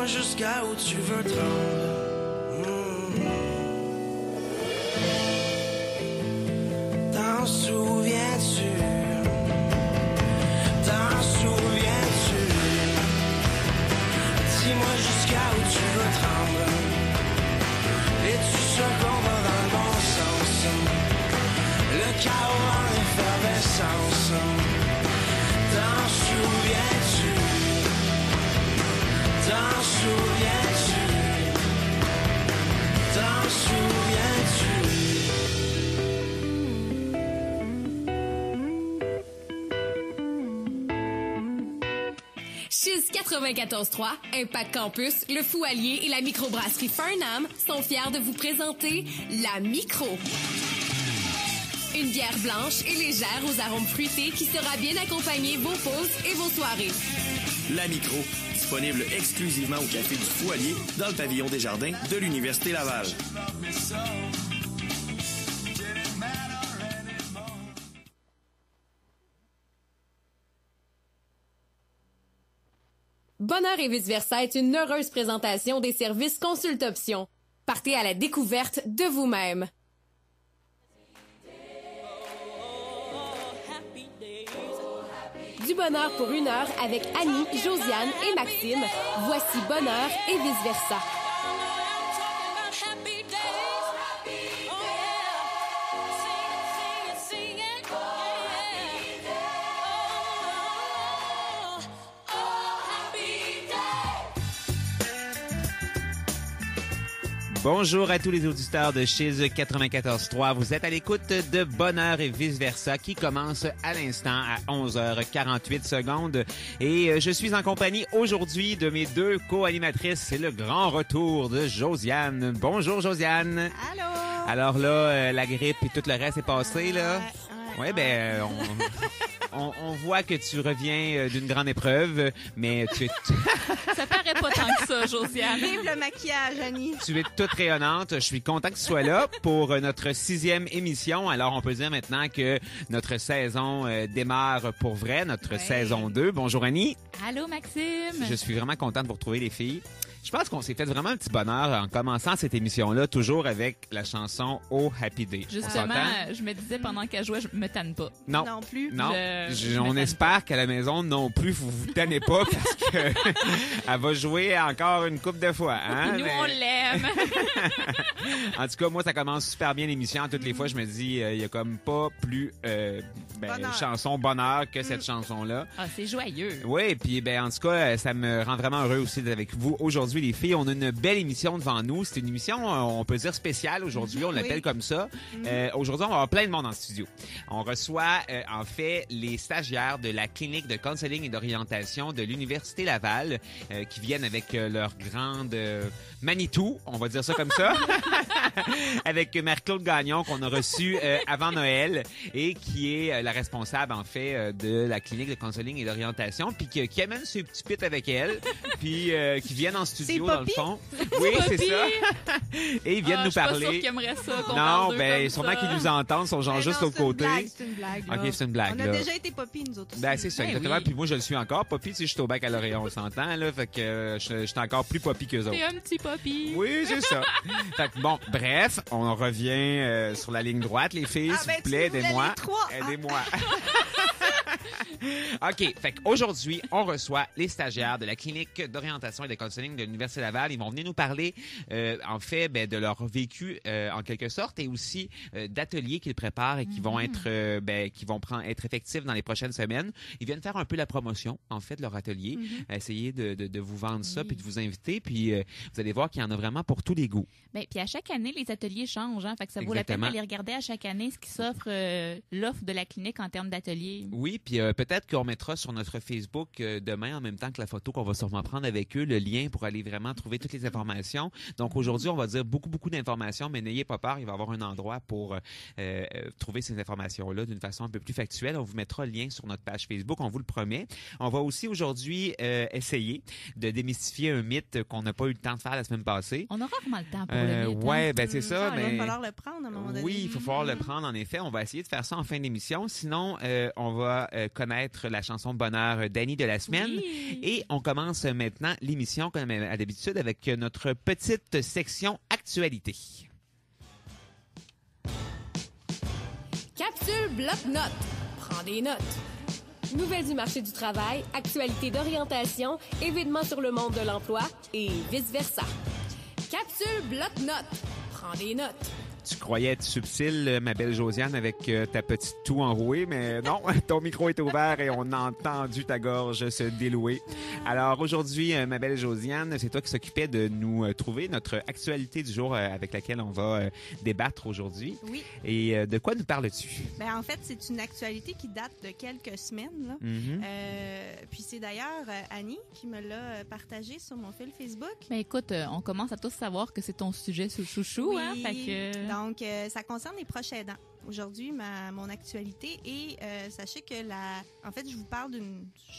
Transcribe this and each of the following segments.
Dis-moi jusqu'à où tu veux te rendre. T'en souviens-tu? T'en souviens-tu? Dis-moi jusqu'à où tu veux te rendre. Es-tu sûr qu'on va dans le bon sens? Le chaos en effervescence. T'en souviens-tu? T'en souviens-tu? T'en souviens-tu? Chiz 94.3, Impact Campus, le Fou Allier et la microbrasserie Farnham sont fiers de vous présenter la Micro. Une bière blanche et légère aux arômes fruités qui saura bien accompagner vos pauses et vos soirées. La Micro, disponible exclusivement au Café du Fou Allier dans le pavillon des Jardins de l'Université Laval. Bonheur et vice-versa est une heureuse présentation des services Consulte Options. Partez à la découverte de vous-même. Du bonheur pour une heure avec Annie, Josiane et Maxime. Voici Bonheur et vice-versa. Bonjour à tous les auditeurs de Chiz 94.3. Vous êtes à l'écoute de Bonheur et vice-versa qui commence à l'instant à 11h48 secondes. Et je suis en compagnie aujourd'hui de mes deux co-animatrices. C'est le grand retour de Josiane. Bonjour Josiane. Allô. Alors là, la grippe et tout le reste est passé là. Ouais, ben, on voit que tu reviens d'une grande épreuve, mais Ça paraît pas tant que ça, Josiane. Vive le maquillage, Annie. Tu es toute rayonnante. Je suis content que tu sois là pour notre 6e émission. Alors, on peut dire maintenant que notre saison démarre pour vrai, notre saison 2. Bonjour, Annie. Allô, Maxime. Je suis vraiment content de vous retrouver, les filles. Je pense qu'on s'est fait vraiment un petit bonheur en commençant cette émission-là, toujours avec la chanson Oh Happy Day. Justement, je me disais pendant qu'elle jouait, je me tanne pas. Non. Non plus. Non. On espère qu'à la maison, non plus, vous vous tannez pas parce que elle va jouer encore une couple de fois. Hein? Nous, on l'aime. En tout cas, moi, ça commence super bien l'émission. Toutes les fois, je me dis, il y a comme pas plus chanson bonheur que cette chanson-là. Ah, c'est joyeux. Oui, puis en tout cas, ça me rend vraiment heureux aussi d'être avec vous aujourd'hui, les filles. On a une belle émission devant nous. C'est une émission, on peut dire spéciale aujourd'hui. On l'appelle comme ça. Aujourd'hui, on va avoir plein de monde en studio. On reçoit, en fait, les stagiaires de la clinique de counseling et d'orientation de l'Université Laval qui viennent avec leur grande Manitou, on va dire ça comme ça, avec Marie-Claude Gagnon qu'on a reçue avant Noël et qui est la responsable, en fait, de la clinique de counseling et d'orientation, puis qui amène ses petits pits avec elle, puis qui viennent en studio, dans le fond. Oui, c'est ça. Et ils viennent nous parler. Je suis pas sûre qu'ils aimeraient ça, qu'on non, parle d'eux comme sûrement ça. qu'ils nous entendent, sont genre juste au côté. C'est une blague. OK, c'est une blague. On a là. déjà été Poppy, nous autres aussi. Ben, c'est ça, exactement. oui. Puis moi, je le suis encore. Poppy, si je suis au baccalauréat, on s'entend, là. Fait que je suis encore plus Poppy qu'eux autres. T'es un petit Poppy. Oui, c'est ça. Fait que bon, bref, on revient sur la ligne droite, les filles, s'il vous plaît, aidez-moi. Aidez-moi. OK, fait qu'aujourd'hui, on reçoit les stagiaires de la clinique d'orientation et de counseling de l'Université Laval. Ils vont venir nous parler, en fait, de leur vécu, en quelque sorte, et aussi d'ateliers qu'ils préparent et qui vont être, être effectifs dans les prochaines semaines. Ils viennent faire un peu la promotion, en fait, de leur atelier, essayer de vous vendre ça, puis de vous inviter, puis vous allez voir qu'il y en a vraiment pour tous les goûts. Ben, puis à chaque année, les ateliers changent, hein. Fait que ça vaut la peine d'aller regarder à chaque année ce qui s'offre, l'offre de la clinique en termes d'ateliers. Oui, puis peut-être qu'on mettra sur notre Facebook demain, en même temps que la photo qu'on va sûrement prendre avec eux, le lien pour aller vraiment trouver toutes les informations. Donc aujourd'hui, on va dire beaucoup d'informations, mais n'ayez pas peur, il va y avoir un endroit pour trouver ces informations-là d'une façon un peu plus factuelle. On vous mettra le lien sur notre page Facebook, on vous le promet. On va aussi aujourd'hui essayer de démystifier un mythe qu'on n'a pas eu le temps de faire la semaine passée. On aura vraiment le temps pour le mythe. Ouais, ben c'est ça. Il va falloir le prendre à un moment donné. Oui, il va falloir le prendre, en effet. On va essayer de faire ça en fin d'émission. Sinon, on va connaître être la chanson Bonheur d'Annie de la semaine. Oui. Et on commence maintenant l'émission, comme à l'habitude, avec notre petite section Actualité. Capsule bloc-notes. Prends des notes. Nouvelles du marché du travail, actualités d'orientation, événements sur le monde de l'emploi et vice-versa. Capsule bloc-notes. Prends des notes. Tu croyais être subtile, ma belle Josiane, avec ta petite toux enrouée, mais non, ton micro est ouvert et on a entendu ta gorge se délouer. Alors aujourd'hui, ma belle Josiane, c'est toi qui s'occupais de nous trouver notre actualité du jour avec laquelle on va débattre aujourd'hui. Oui. Et de quoi nous parles-tu? Ben, en fait, c'est une actualité qui date de quelques semaines. Là. Puis c'est d'ailleurs Annie qui me l'a partagé sur mon fil Facebook. Ben écoute, on commence à tous savoir que c'est ton sujet sous chouchou, Oui. hein? Fait que... Donc, ça concerne les proches aidants. Aujourd'hui, mon actualité et sachez que en fait, je vous parle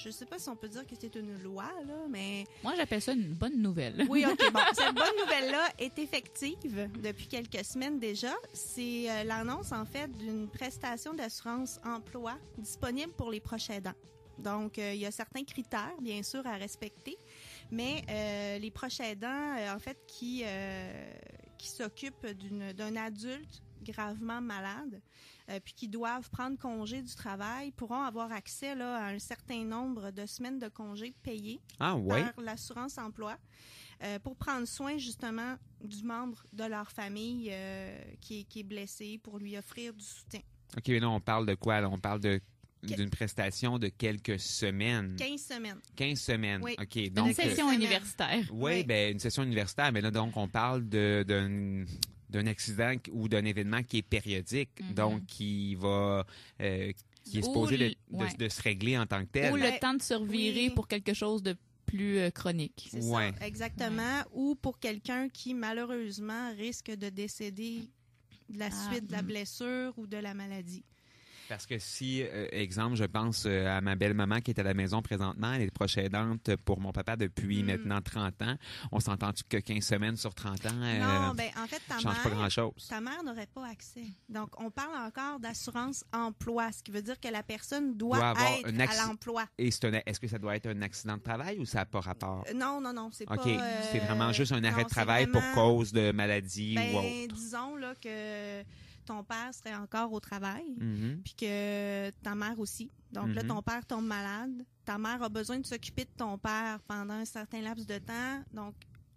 je sais pas si on peut dire que c'est une loi, là, mais... Moi, j'appelle ça une bonne nouvelle. Oui, OK, bon. Cette bonne nouvelle-là est effective depuis quelques semaines déjà. C'est l'annonce, en fait, d'une prestation d'assurance emploi disponible pour les proches aidants. Donc, il y a certains critères, bien sûr, à respecter, mais les proches aidants, en fait, qui s'occupent d'un adulte gravement malade, puis qui doivent prendre congé du travail, pourront avoir accès là, à un certain nombre de semaines de congés payés par l'assurance emploi pour prendre soin justement du membre de leur famille qui est blessé, pour lui offrir du soutien. OK, mais là, on parle de quoi? Là? On parle d'une prestation de quelques semaines. 15 semaines. 15 semaines. Oui. OK. Donc, une session universitaire. Oui, ben une session universitaire. Mais là, donc, on parle d'un accident ou d'un événement qui est périodique, donc qui va... qui est supposé de se régler en tant que tel. Ou le temps de se revirer pour quelque chose de plus chronique. C'est ça, exactement. Ou pour quelqu'un qui, malheureusement, risque de décéder de la suite de la blessure ou de la maladie. Parce que si, exemple, je pense à ma belle-maman qui est à la maison présentement, elle est proche aidante pour mon papa depuis maintenant 30 ans. On s'entend-tu que 15 semaines sur 30 ans, non, ben en fait, change pas grand-chose. Ta mère n'aurait pas accès. Donc, on parle encore d'assurance emploi, ce qui veut dire que la personne doit être à l'emploi. Et est-ce que ça doit être un accident de travail ou ça n'a pas rapport? Non, c'est pas... OK, c'est vraiment juste un arrêt de travail pour cause de maladie ou autre. Disons là que... ton père serait encore au travail, puis que ta mère aussi. Donc là, ton père tombe malade. Ta mère a besoin de s'occuper de ton père pendant un certain laps de temps. Donc,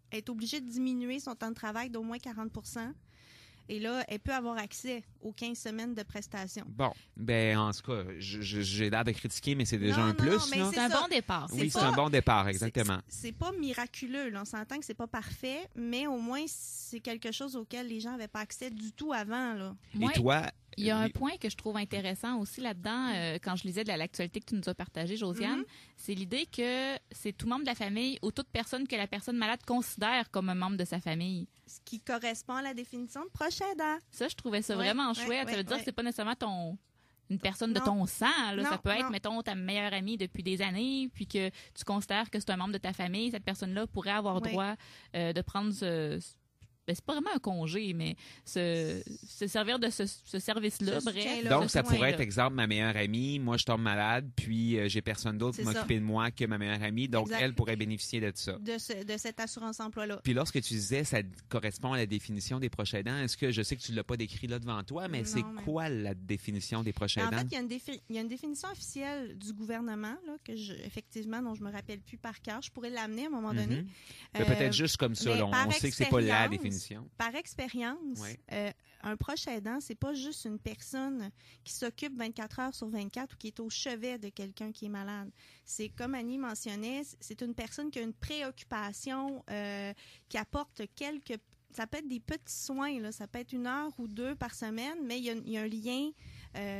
elle est obligée de diminuer son temps de travail d'au moins 40 %. Et là, elle peut avoir accès aux 15 semaines de prestations. Bon, ben en tout cas, j'ai l'air de critiquer, mais c'est déjà un plus. Mais c'est un bon départ. Oui, c'est un bon départ, exactement. C'est pas miraculeux. Là. On s'entend que c'est pas parfait, mais au moins, c'est quelque chose auquel les gens n'avaient pas accès du tout avant. Là. Et toi... Il y a un point que je trouve intéressant aussi là-dedans, quand je lisais de l'actualité que tu nous as partagée, Josiane, c'est l'idée que c'est tout membre de la famille ou toute personne que la personne malade considère comme un membre de sa famille. Ce qui correspond à la définition de proche aidant. Ça, je trouvais ça vraiment chouette. Ça veut dire que c'est pas nécessairement une personne de ton sang. Là. Ça peut être, mettons, ta meilleure amie depuis des années, puis que tu considères que c'est un membre de ta famille. Cette personne-là pourrait avoir droit de prendre c'est pas vraiment un congé, mais se servir de ce service-là, bref. Donc, ça pourrait être, exemple, ma meilleure amie, moi, je tombe malade, puis j'ai personne d'autre pour m'occuper de moi que ma meilleure amie, donc elle pourrait bénéficier de ça. De cette assurance-emploi-là. Puis lorsque tu disais, ça correspond à la définition des proches aidants, est-ce que, je sais que tu l'as pas décrit là devant toi, mais quoi la définition des proches aidants? En fait, il y a une définition officielle du gouvernement, là, effectivement, dont je me rappelle plus par cœur. Je pourrais l'amener à un moment donné. Peut-être juste comme ça, là, on sait que c'est pas la définition. Par expérience, un proche aidant, c'est pas juste une personne qui s'occupe 24 heures sur 24 ou qui est au chevet de quelqu'un qui est malade. C'est, comme Annie mentionnait, c'est une personne qui a une préoccupation, qui apporte ça peut être des petits soins, là, ça peut être 1 heure ou 2 par semaine, mais il y a un lien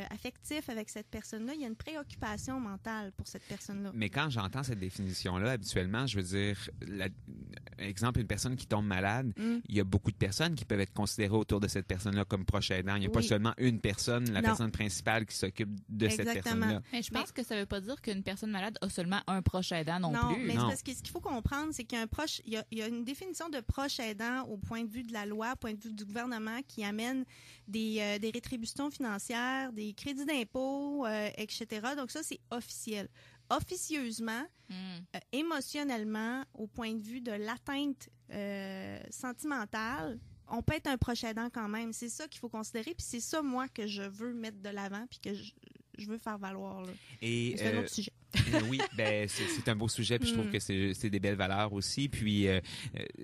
affectif avec cette personne-là. Il y a une préoccupation mentale pour cette personne-là. Mais quand j'entends cette définition-là, habituellement, je veux dire, exemple, une personne qui tombe malade, il y a beaucoup de personnes qui peuvent être considérées autour de cette personne-là comme proche aidant. Il n'y a pas seulement une personne, personne principale qui s'occupe de cette personne-là. Mais je pense que ça ne veut pas dire qu'une personne malade a seulement un proche aidant non plus. Mais parce que ce qu'il faut comprendre, c'est qu'il y a il y a une définition de proche aidant au point de vue de la loi, au point de vue du gouvernement, qui amène des rétributions financières, salaire, des crédits d'impôt, etc. Donc ça, c'est officiel. Officieusement, émotionnellement, au point de vue de l'atteinte sentimentale, on peut être un proche aidant quand même. C'est ça qu'il faut considérer, puis c'est ça, moi, que je veux mettre de l'avant, puis que je veux faire valoir. Là. Et c'est un autre sujet. Oui, ben c'est un beau sujet, puis je trouve que c'est des belles valeurs aussi. Puis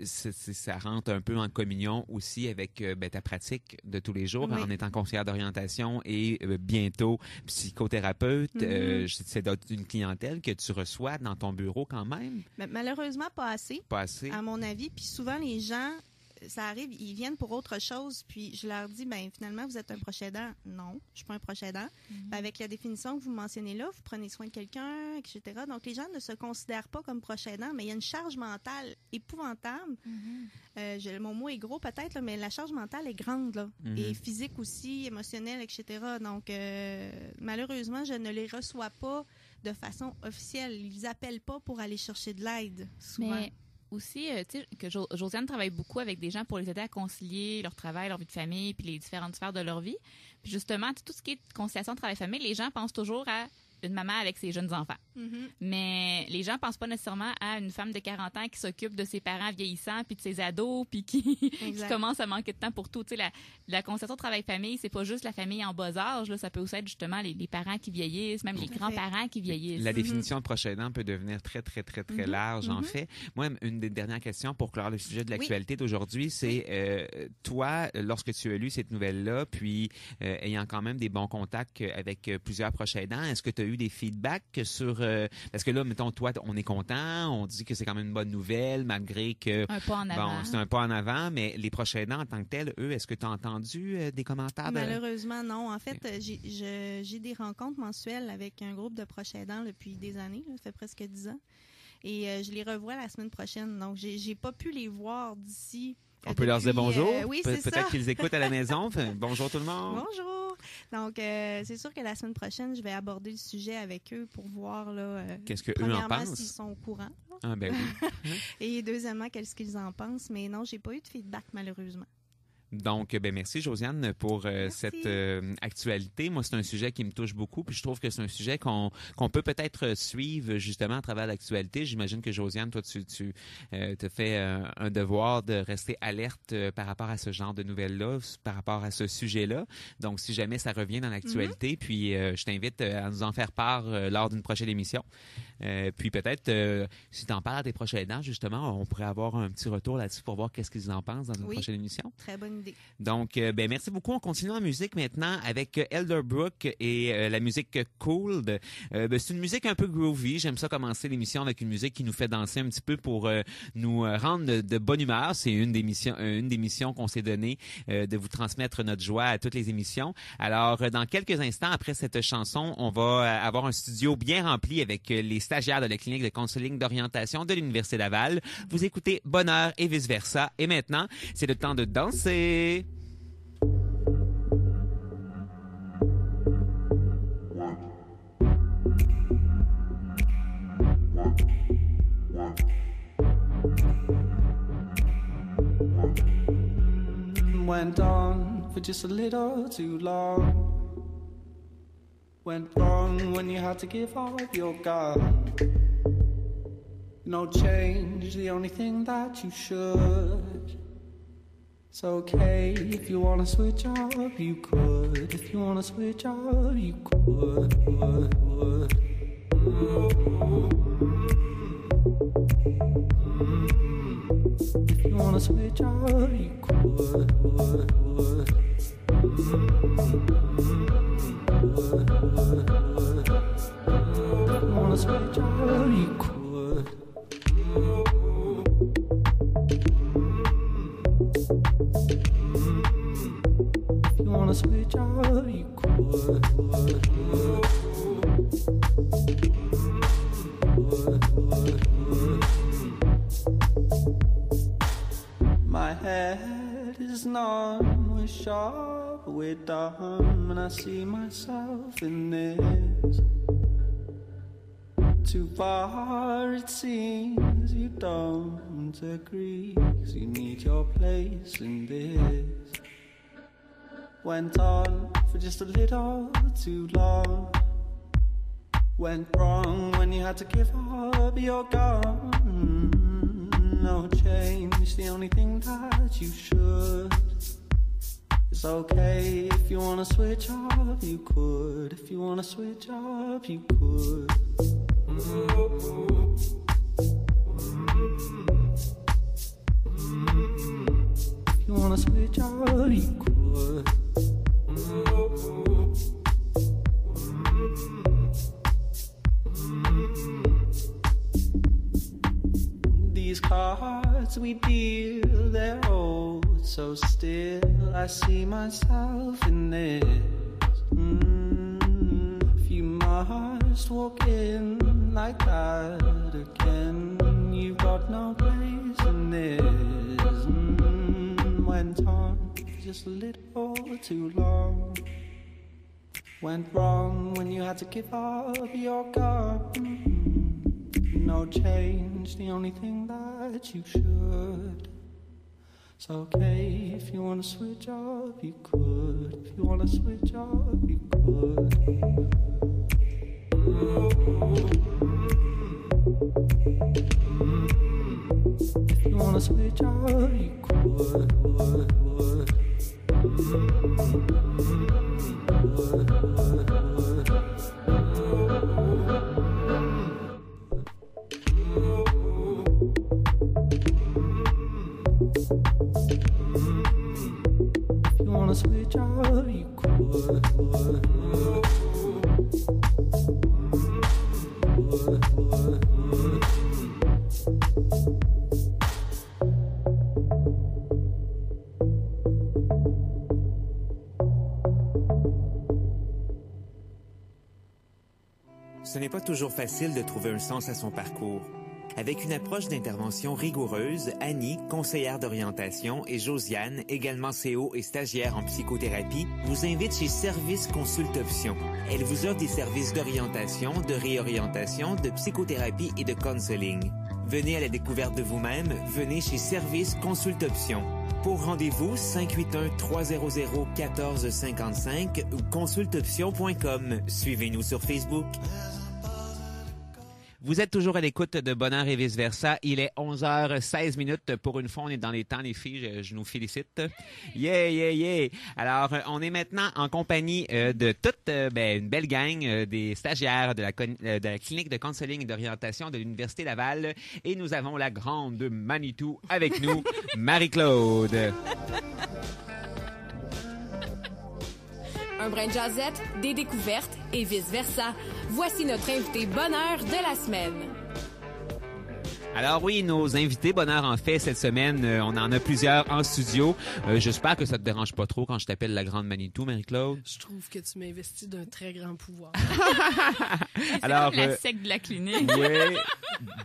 ça rentre un peu en communion aussi avec ta pratique de tous les jours, en étant conseillère d'orientation et bientôt psychothérapeute. C'est une clientèle que tu reçois dans ton bureau quand même? Mais malheureusement, pas assez. Pas assez. À mon avis. Puis souvent, les gens, ça arrive, ils viennent pour autre chose, puis je leur dis, ben finalement, vous êtes un proche aidant. Non, je suis pas un proche aidant. Ben, avec la définition que vous mentionnez là, vous prenez soin de quelqu'un, etc. Donc, les gens ne se considèrent pas comme proche aidant, mais il y a une charge mentale épouvantable. Mon mot est gros peut-être, là, mais la charge mentale est grande, là, et physique aussi, émotionnelle, etc. Donc, malheureusement, je ne les reçois pas de façon officielle. Ils appellent pas pour aller chercher de l'aide, souvent. Mais aussi, tu sais, que Josiane travaille beaucoup avec des gens pour les aider à concilier leur travail, leur vie de famille, puis les différentes sphères de leur vie. Puis justement, tout ce qui est conciliation travail-famille, les gens pensent toujours à une maman avec ses jeunes enfants. Mais les gens pensent pas nécessairement à une femme de 40 ans qui s'occupe de ses parents vieillissants, puis de ses ados, puis qui commence à manquer de temps pour tout. Tu sais, la conciliation travail-famille, c'est pas juste la famille en bas âge, là, ça peut aussi être justement les parents qui vieillissent, même les grands-parents qui vieillissent. La définition de proche aidant peut devenir très, très, très, très large, en fait. Moi, une des dernières questions pour clore le sujet de l'actualité d'aujourd'hui, c'est toi, lorsque tu as lu cette nouvelle-là, puis ayant quand même des bons contacts avec plusieurs proches aidants, est-ce que tu as eu des feedbacks sur... parce que là, mettons, toi, on est content, on dit que c'est quand même une bonne nouvelle, malgré que... Un pas en avant. Bon, c'est un pas en avant, mais les proches aidants en tant que tels, eux, est-ce que tu as entendu des commentaires? Malheureusement, non. En fait, j'ai des rencontres mensuelles avec un groupe de proches aidants depuis des années, là, ça fait presque 10 ans. Et je les revois la semaine prochaine. Donc, j'ai pas pu les voir d'ici... On peut leur dire bonjour. Oui, c'est ça. Peut-être qu'ils écoutent à la maison. Bonjour tout le monde. Bonjour. Donc, c'est sûr que la semaine prochaine, je vais aborder le sujet avec eux pour voir là. Qu'est-ce que eux en pensent? S'ils sont au courant. Ah ben oui. Et deuxièmement, qu'est-ce qu'ils en pensent. Mais non, j'ai pas eu de feedback malheureusement. Donc, merci Josiane pour cette actualité. Moi, c'est un sujet qui me touche beaucoup, puis je trouve que c'est un sujet qu'on peut peut-être suivre justement à travers l'actualité. J'imagine que Josiane, toi, tu te fais un devoir de rester alerte par rapport à ce genre de nouvelles-là, par rapport à ce sujet-là. Donc, si jamais ça revient dans l'actualité, puis je t'invite à nous en faire part lors d'une prochaine émission. Puis peut-être, si tu en parles à tes proches aidants, justement, on pourrait avoir un petit retour là-dessus pour voir qu'est-ce qu'ils en pensent dans une prochaine émission. Très bonne idée. Donc, merci beaucoup. On continue en musique maintenant avec Elderbrook et la musique Cold. C'est une musique un peu groovy. J'aime ça commencer l'émission avec une musique qui nous fait danser un petit peu pour nous rendre de bonne humeur. C'est une des missions qu'on s'est donnée de vous transmettre notre joie à toutes les émissions. Alors, dans quelques instants, après cette chanson, on va avoir un studio bien rempli avec les stagiaires de la clinique de counseling d'orientation de l'Université Laval. Vous écoutez Bonheur et vice-versa. Et maintenant, c'est le temps de danser. Went on for just a little too long. Went wrong when you had to give up your gun. No change, the only thing that you should. It's okay if you wanna switch up, you could. If you wanna switch up, you could. If you wanna switch up, you could. If you wanna switch up, you could. If you wanna switch up, you could. My head is numb, we're sharp, we're dumb, and I see myself in this. Too far it seems you don't agree, 'cause you need your place in this. Went on for just a little too long. Went wrong when you had to give up, you're gone. No change, the only thing that you should. It's okay if you wanna switch up, you could. If you wanna switch up, you could. If you wanna switch up, you could. These cards we deal, they're old, so still I see myself in this. If you must walk in like that again, you've got no place in this. Went on just a little too long. Went wrong when you had to give up, you're gone. No change, the only thing that you should. It's okay if you wanna switch up, you could. If you wanna switch up, you could. If you wanna switch up, you could. If you wanna switch up, you could. Ce n'est pas toujours facile de trouver un sens à son parcours. Avec une approche d'intervention rigoureuse, Annie, conseillère d'orientation, et Josiane, également CO et stagiaire en psychothérapie, vous invitent chez Service Consulte Option. Elle vous offre des services d'orientation, de réorientation, de psychothérapie et de counseling. Venez à la découverte de vous-même, venez chez Service Consulte Option. Pour rendez-vous, 581-300-1455 ou consulteoption.com. Suivez-nous sur Facebook. Vous êtes toujours à l'écoute de Bonheur et vice-versa. Il est 11h16 pour une fois. On est dans les temps, les filles. Je nous félicite. Yeah, yeah, yeah. Alors, on est maintenant en compagnie de toute une belle gang des stagiaires de la clinique de counseling et d'orientation de l'Université Laval. Et nous avons la grande Manitou avec nous, Marie-Claude. Un brin de jazzette, des découvertes et vice-versa. Voici notre invité bonheur de la semaine. Alors oui, nos invités bonheur en fait cette semaine, on en a plusieurs en studio. J'espère que ça te dérange pas trop quand je t'appelle la grande Manitou, Marie-Claude. Je trouve que tu m'investis d'un très grand pouvoir. Alors, la secte de la clinique. Oui,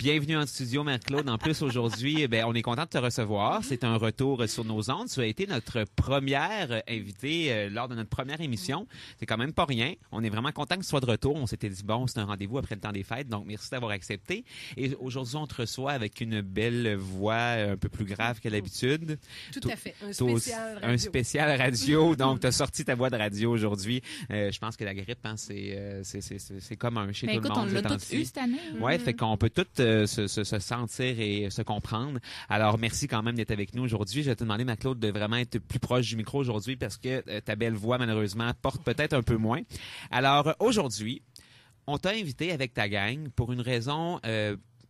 bienvenue en studio, Marie-Claude. En plus, aujourd'hui, on est content de te recevoir. C'est un retour sur nos ondes. Tu as été notre première invitée lors de notre première émission. C'est quand même pas rien. On est vraiment content que tu sois de retour. On s'était dit, bon, c'est un rendez-vous après le temps des fêtes, donc merci d'avoir accepté. Et aujourd'hui, on te reçoit avec une belle voix un peu plus grave que d'habitude. Tout à fait. Un spécial radio. Un spécial radio. Donc, tu as sorti ta voix de radio aujourd'hui. Je pense que la grippe, hein, c'est commun chez tout le monde. On l'a tous eu cette année. Oui, fait qu'on peut tous se sentir et se comprendre. Alors, merci quand même d'être avec nous aujourd'hui. Je vais te demander, Marie-Claude, de vraiment être plus proche du micro aujourd'hui parce que ta belle voix, malheureusement, porte peut-être un peu moins. Alors, aujourd'hui, on t'a invité avec ta gang pour une raison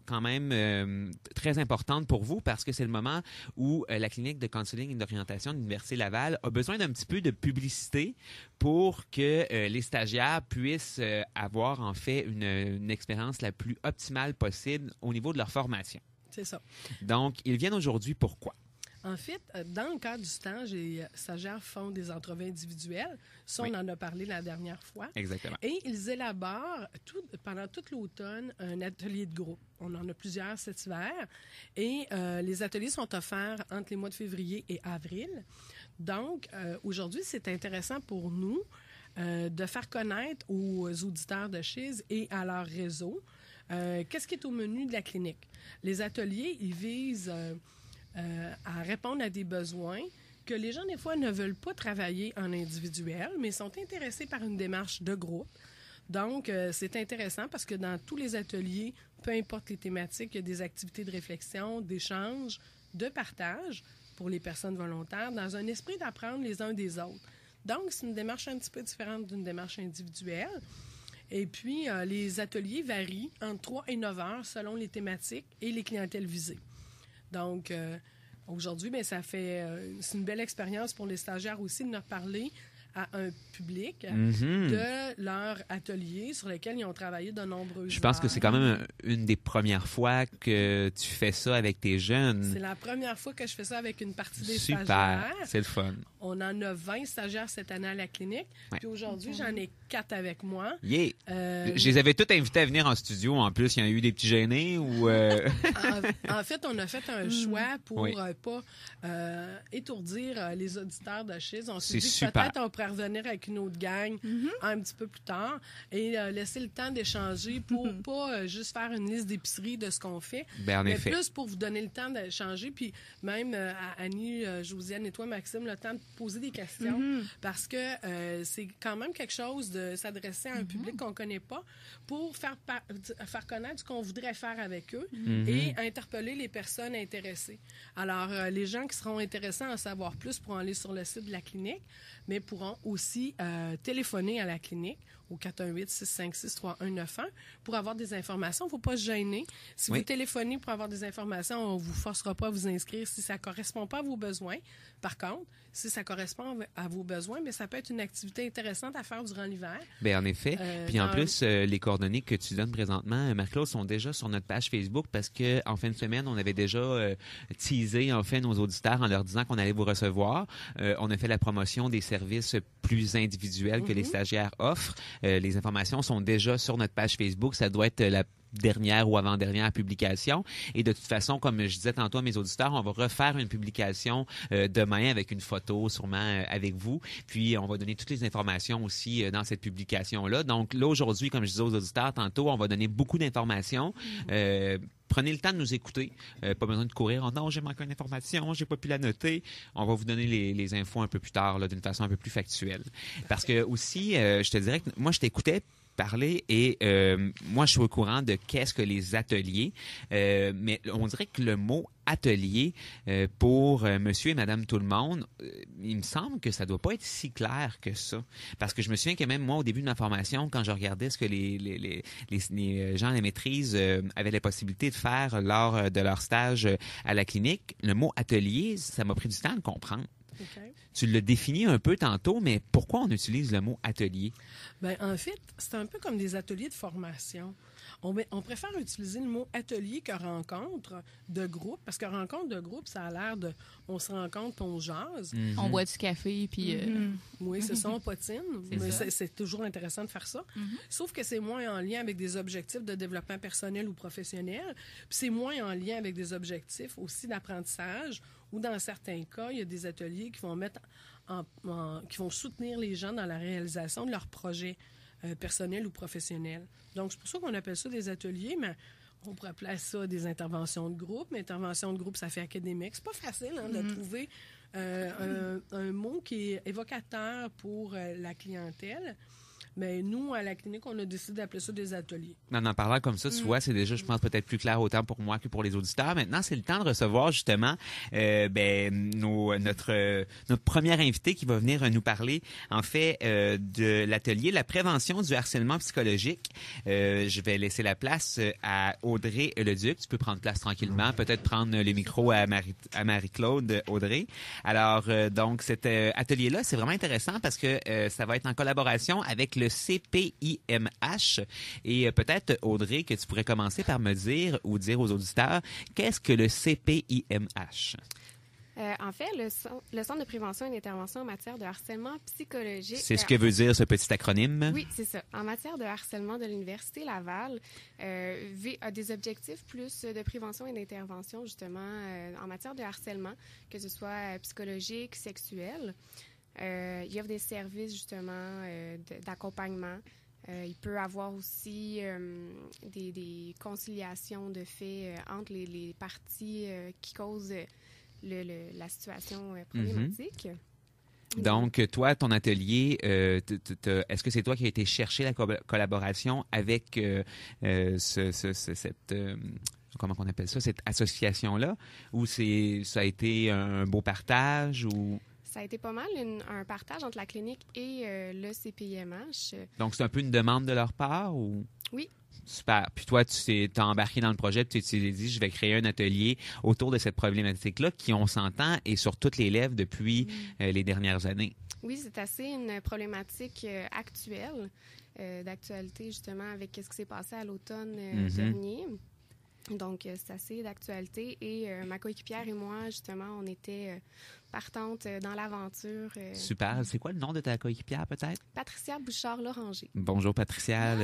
quand même très importante pour vous parce que c'est le moment où la clinique de counseling et d'orientation de l'Université Laval a besoin d'un petit peu de publicité pour que les stagiaires puissent avoir en fait une expérience la plus optimale possible au niveau de leur formation. C'est ça. Donc, ils viennent aujourd'hui pourquoi? En fait, dans le cadre du stage, les stagiaires font des entrevues individuelles. Ça, on en a parlé la dernière fois. Exactement. Et ils élaborent pendant tout l'automne un atelier de groupe. On en a plusieurs cet hiver. Et les ateliers sont offerts entre les mois de février et avril. Donc, aujourd'hui, c'est intéressant pour nous de faire connaître aux auditeurs de Chiz et à leur réseau qu'est-ce qui est au menu de la clinique. Les ateliers, ils visent à répondre à des besoins que les gens, des fois, ne veulent pas travailler en individuel, mais sont intéressés par une démarche de groupe. Donc, c'est intéressant parce que dans tous les ateliers, peu importe les thématiques, il y a des activités de réflexion, d'échange, de partage pour les personnes volontaires, dans un esprit d'apprendre les uns des autres. Donc, c'est une démarche un petit peu différente d'une démarche individuelle. Et puis, les ateliers varient entre 3 et 9 heures selon les thématiques et les clientèles visées. Donc, aujourd'hui, bien, c'est une belle expérience pour les stagiaires aussi de nous parler à un public de leur atelier sur lequel ils ont travaillé de nombreuses heures. Je pense que c'est quand même une des premières fois que tu fais ça avec tes jeunes. C'est la première fois que je fais ça avec une partie des stagiaires. Super, c'est le fun. On en a 20 stagiaires cette année à la clinique. Ouais. Puis aujourd'hui, j'en ai 4 avec moi. Yeah. Je les avais tous invités à venir en studio. En plus, il y en a eu des petits gênés ou... En fait, on a fait un choix pour pas étourdir les auditeurs de Chiz. On s'est dit que peut-être on pourrait revenir avec une autre gang un petit peu plus tard et laisser le temps d'échanger pour pas juste faire une liste d'épicerie de ce qu'on fait, mais plus pour vous donner le temps d'échanger, puis même à Annie, Josiane et toi, Maxime, le temps de poser des questions parce que c'est quand même quelque chose de s'adresser à un public qu'on connaît pas pour faire connaître ce qu'on voudrait faire avec eux et interpeller les personnes intéressées. Alors, les gens qui seront intéressés à en savoir plus pourront aller sur le site de la clinique, mais pourront aussi téléphoner à la clinique au 418-656-3191 pour avoir des informations. Il ne faut pas se gêner. Si vous téléphonez pour avoir des informations, on ne vous forcera pas à vous inscrire si ça ne correspond pas à vos besoins. Par contre, si ça correspond à vos besoins, mais ça peut être une activité intéressante à faire durant l'hiver. Bien, en effet. Puis en plus, les coordonnées que tu donnes présentement, Marc-Claude, sont déjà sur notre page Facebook parce qu'en fin de semaine, on avait déjà teasé en fait nos auditeurs en leur disant qu'on allait vous recevoir. On a fait la promotion des services plus individuels que les stagiaires offrent. Les informations sont déjà sur notre page Facebook. Ça doit être la dernière ou avant-dernière publication. Et de toute façon, comme je disais tantôt à mes auditeurs, on va refaire une publication demain avec une photo, sûrement avec vous. Puis, on va donner toutes les informations aussi dans cette publication-là. Donc, là, aujourd'hui, comme je disais aux auditeurs tantôt, on va donner beaucoup d'informations. Prenez le temps de nous écouter. Pas besoin de courir. Oh non, j'ai manqué une information, j'ai pas pu la noter. On va vous donner les infos un peu plus tard, là, d'une façon un peu plus factuelle. Parce que aussi, je te dirais que moi, je t'écoutais parler et moi, je suis au courant de qu'est-ce que les ateliers, mais on dirait que le mot atelier pour monsieur et madame tout le monde, il me semble que ça doit pas être si clair que ça. Parce que je me souviens que même moi, au début de ma formation, quand je regardais ce que les gens à la maîtrise avaient la possibilité de faire lors de leur stage à la clinique, le mot atelier, ça m'a pris du temps de comprendre. Okay. Tu l'as défini un peu tantôt, mais pourquoi on utilise le mot atelier? Bien, en fait, c'est un peu comme des ateliers de formation. On préfère utiliser le mot atelier que rencontre de groupe, parce que rencontre de groupe, ça a l'air de... On se rencontre, on jase. On boit du café, puis... Oui, c'est ça, on potine. C'est toujours intéressant de faire ça. Sauf que c'est moins en lien avec des objectifs de développement personnel ou professionnel, puis c'est moins en lien avec des objectifs aussi d'apprentissage, ou dans certains cas, il y a des ateliers qui vont mettre qui vont soutenir les gens dans la réalisation de leurs projets personnels ou professionnels. Donc, c'est pour ça qu'on appelle ça des ateliers, mais on pourrait appeler ça des interventions de groupe. Mais intervention de groupe, ça fait académique. C'est pas facile de trouver un mot qui est évocateur pour la clientèle. Mais nous, à la clinique, on a décidé d'appeler ça des ateliers. En parlant comme ça, tu vois, c'est déjà, je pense, peut-être plus clair autant pour moi que pour les auditeurs. Maintenant, c'est le temps de recevoir, justement, notre première invitée qui va venir nous parler, en fait, de l'atelier La prévention du harcèlement psychologique. Je vais laisser la place à Audrey Leduc. Tu peux prendre place tranquillement, peut-être prendre le micro à Marie-Claude, Audrey. Alors, donc, cet atelier-là, c'est vraiment intéressant parce que ça va être en collaboration avec le CPIMH. Et peut-être, Audrey, que tu pourrais commencer par me dire ou dire aux auditeurs, qu'est-ce que le CPIMH? En fait, le Centre de prévention et d'intervention en matière de harcèlement psychologique... C'est ce que veut dire ce petit acronyme? Oui, c'est ça. En matière de harcèlement de l'Université Laval, a des objectifs plus de prévention et d'intervention, justement, en matière de harcèlement, que ce soit psychologique, sexuel. Il offre des services, justement, d'accompagnement. Il peut avoir aussi des conciliations de faits entre les parties qui causent la situation problématique. Donc, toi, ton atelier, est-ce que c'est toi qui as été chercher la collaboration avec cette... comment on appelle ça, cette association-là? Ou ça a été un beau partage? Ou... Ça a été pas mal un partage entre la clinique et le CPIMH. Donc, c'est un peu une demande de leur part? Ou... Oui. Super. Puis toi, tu t'es embarqué dans le projet, puis tu t'es dit, je vais créer un atelier autour de cette problématique-là qui, on s'entend, est sur toutes les lèvres depuis les dernières années. Oui, c'est assez une problématique actuelle, d'actualité justement avec ce qui s'est passé à l'automne dernier. Donc, c'est assez d'actualité. Et ma coéquipière et moi, justement, on était partantes dans l'aventure. Super. C'est quoi le nom de ta coéquipière, peut-être? Patricia Bouchard-Loranger. Bonjour, Patricia.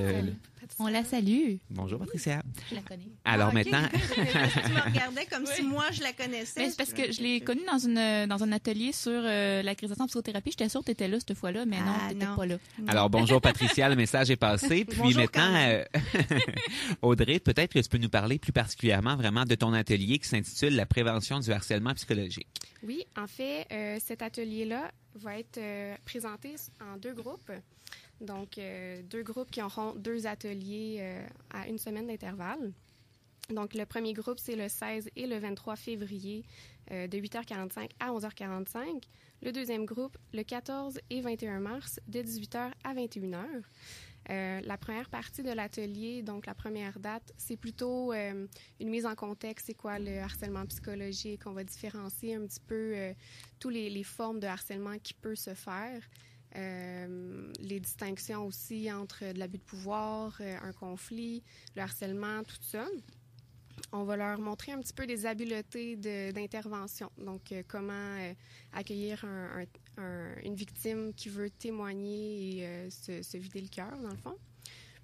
On la salue. Bonjour, Patricia. Je la connais. Alors maintenant... Tu me regardais comme si moi, je la connaissais. Mais c'est parce que je l'ai connue dans un atelier sur la grisation en psychothérapie. J'étais sûre que tu étais là cette fois-là, mais non, tu n'étais pas là. Alors, bonjour, Patricia. Le message est passé. Puis bonjour, maintenant, Audrey, peut-être que tu peux nous parler plus particulièrement vraiment de ton atelier qui s'intitule « La prévention du harcèlement psychologique ». Oui, en fait, cet atelier-là va être présenté en 2 groupes. Donc, 2 groupes qui auront 2 ateliers à 1 semaine d'intervalle. Donc, le premier groupe, c'est le 16 et le 23 février de 8h45 à 11h45. Le deuxième groupe, le 14 et 21 mars de 18h à 21h. La première partie de l'atelier, donc la première date, c'est plutôt une mise en contexte, c'est quoi le harcèlement psychologique. On va différencier un petit peu toutes les formes de harcèlement qui peut se faire. Les distinctions aussi entre de l'abus de pouvoir, un conflit, le harcèlement, tout ça. On va leur montrer un petit peu des habiletés d'intervention. Donc, comment accueillir une victime qui veut témoigner et se vider le cœur, dans le fond.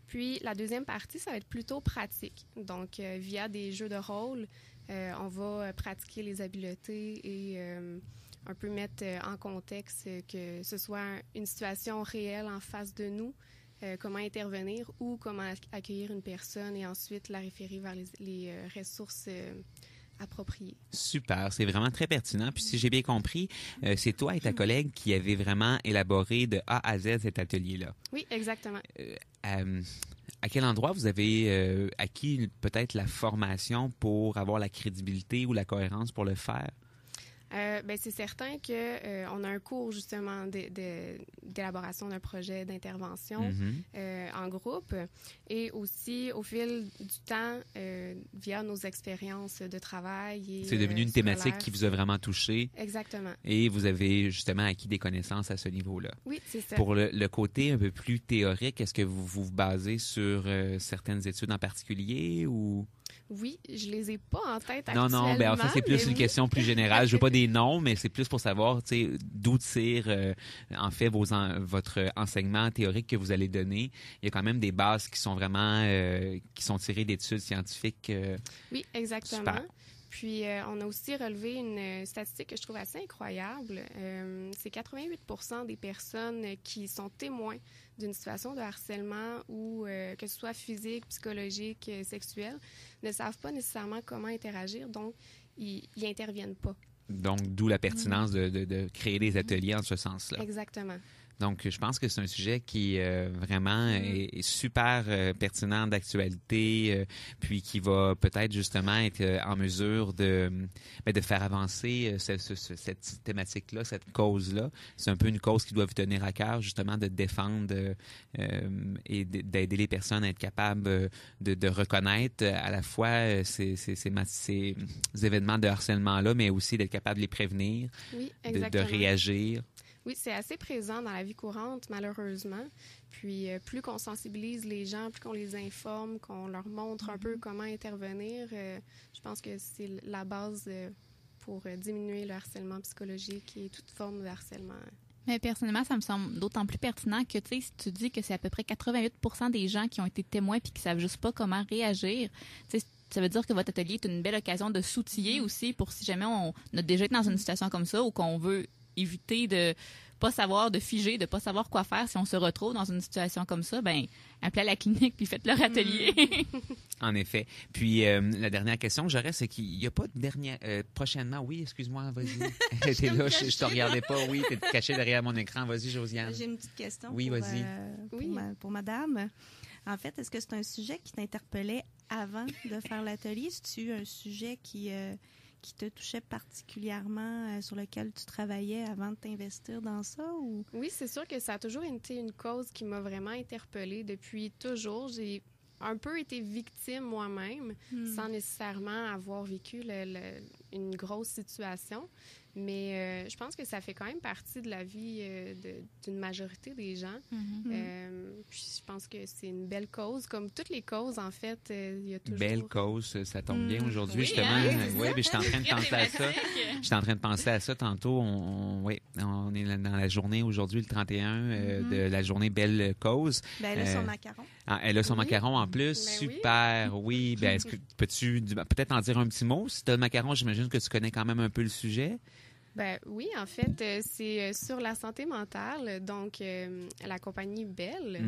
Puis, la deuxième partie, ça va être plutôt pratique. Donc, via des jeux de rôle, on va pratiquer les habiletés et un peu mettre en contexte que ce soit une situation réelle en face de nous, comment intervenir ou comment accueillir une personne et ensuite la référer vers les ressources appropriées. Super, c'est vraiment très pertinent. Puis si j'ai bien compris, c'est toi et ta collègue qui avez vraiment élaboré de A à Z cet atelier-là. Oui, exactement. À quel endroit vous avez acquis peut-être la formation pour avoir la crédibilité ou la cohérence pour le faire? C'est certain qu'on a un cours justement d'élaboration d'un projet d'intervention en groupe et aussi au fil du temps via nos expériences de travail. C'est devenu une thématique qui vous a vraiment touché. Exactement. Et vous avez justement acquis des connaissances à ce niveau-là. Oui, c'est ça. Pour le côté un peu plus théorique, est-ce que vous vous basez sur certaines études en particulier ou... Oui, je les ai pas en tête actuellement. Non, ça c'est plus une question plus générale. Je veux pas des noms, mais c'est plus pour savoir, d'où tire en fait votre enseignement théorique que vous allez donner. Il y a quand même des bases qui sont vraiment qui sont tirées d'études scientifiques. Oui, exactement. Super. Puis, on a aussi relevé une statistique que je trouve assez incroyable. C'est 88% des personnes qui sont témoins d'une situation de harcèlement ou que ce soit physique, psychologique, sexuel, ne savent pas nécessairement comment interagir, donc ils n'interviennent pas. Donc, d'où la pertinence de créer des ateliers en ce sens-là. Exactement. Donc, je pense que c'est un sujet qui vraiment est super pertinent d'actualité, puis qui va peut-être justement être en mesure de faire avancer cette thématique-là, cette cause-là. C'est un peu une cause qui doit vous tenir à cœur, justement, de défendre et d'aider les personnes à être capables de reconnaître à la fois ces événements de harcèlement-là, mais aussi d'être capable de les prévenir, oui, de réagir. Oui, c'est assez présent dans la vie courante, malheureusement. Puis, plus qu'on sensibilise les gens, plus qu'on les informe, qu'on leur montre un peu comment intervenir, je pense que c'est la base pour diminuer le harcèlement psychologique et toute forme de harcèlement. Mais personnellement, ça me semble d'autant plus pertinent que, tu sais, si tu dis que c'est à peu près 88% des gens qui ont été témoins puis qui savent juste pas comment réagir, tu sais, ça veut dire que votre atelier est une belle occasion de s'outiller aussi pour si jamais on a déjà été dans une situation comme ça ou qu'on veut éviter de pas savoir, de figer, de pas savoir quoi faire si on se retrouve dans une situation comme ça, ben appelez à la clinique puis faites leur atelier. En effet. Puis, la dernière question que j'aurais, c'est qu'il n'y a pas de dernière... prochainement, oui, excuse-moi, vas-y. T'es là, je te regardais pas, oui, t'es caché derrière mon écran. Vas-y, Josiane. J'ai une petite question pour madame. En fait, est-ce que c'est un sujet qui t'interpellait avant de faire l'atelier? C'est-tu un sujet qui te touchait particulièrement, sur lequel tu travaillais avant de t'investir dans ça? Ou? Oui, c'est sûr que ça a toujours été une cause qui m'a vraiment interpellée depuis toujours. J'ai un peu été victime moi-même, sans nécessairement avoir vécu une grosse situation. Mais je pense que ça fait quand même partie de la vie d'une majorité des gens. Puis je pense que c'est une belle cause. Comme toutes les causes, en fait, il y a toujours... Belle cause, ça tombe bien aujourd'hui, justement. Oui, mais j'étais en train de penser à ça. J'étais en train de penser à ça tantôt. On est dans la journée aujourd'hui, le 31, de la journée Belle Cause. Ben, elle a son macaron. Elle a son macaron en plus. Ben super, oui. Ben, est-ce que peux-tu peut-être en dire un petit mot? Si tu as le macaron, j'imagine que tu connais quand même un peu le sujet. Ben oui, en fait, c'est sur la santé mentale. Donc, la compagnie Bell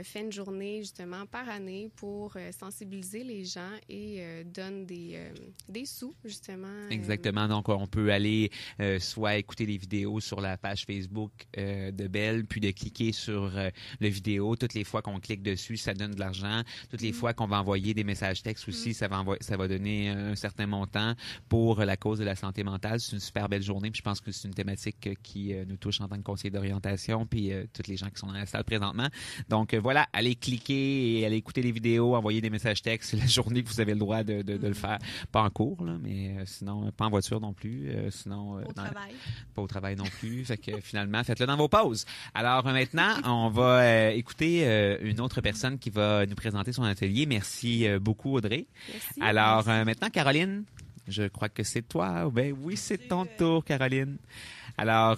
fait une journée, justement, par année pour sensibiliser les gens et donne des sous, justement. Exactement. Donc, on peut aller soit écouter les vidéos sur la page Facebook de Bell, puis de cliquer sur le vidéo. Toutes les fois qu'on clique dessus, ça donne de l'argent. Toutes les fois qu'on va envoyer des messages textes aussi, ça va donner un certain montant pour la cause de la santé mentale. C'est une super belle journée, puis je pense que c'est une thématique qui nous touche en tant que conseiller d'orientation, puis tous les gens qui sont dans la salle présentement. Donc voilà, allez cliquer et allez écouter les vidéos, envoyer des messages textes. C'est la journée que vous avez le droit de le faire. Pas en cours, là, mais sinon, pas en voiture non plus. Sinon, pas au travail non plus. Fait que finalement, faites-le dans vos pauses. Alors maintenant, on va écouter une autre personne qui va nous présenter son atelier. Merci beaucoup, Audrey. Merci. Alors maintenant, Caroline, je crois que c'est toi. Ben oui, c'est ton tour, Caroline. Alors,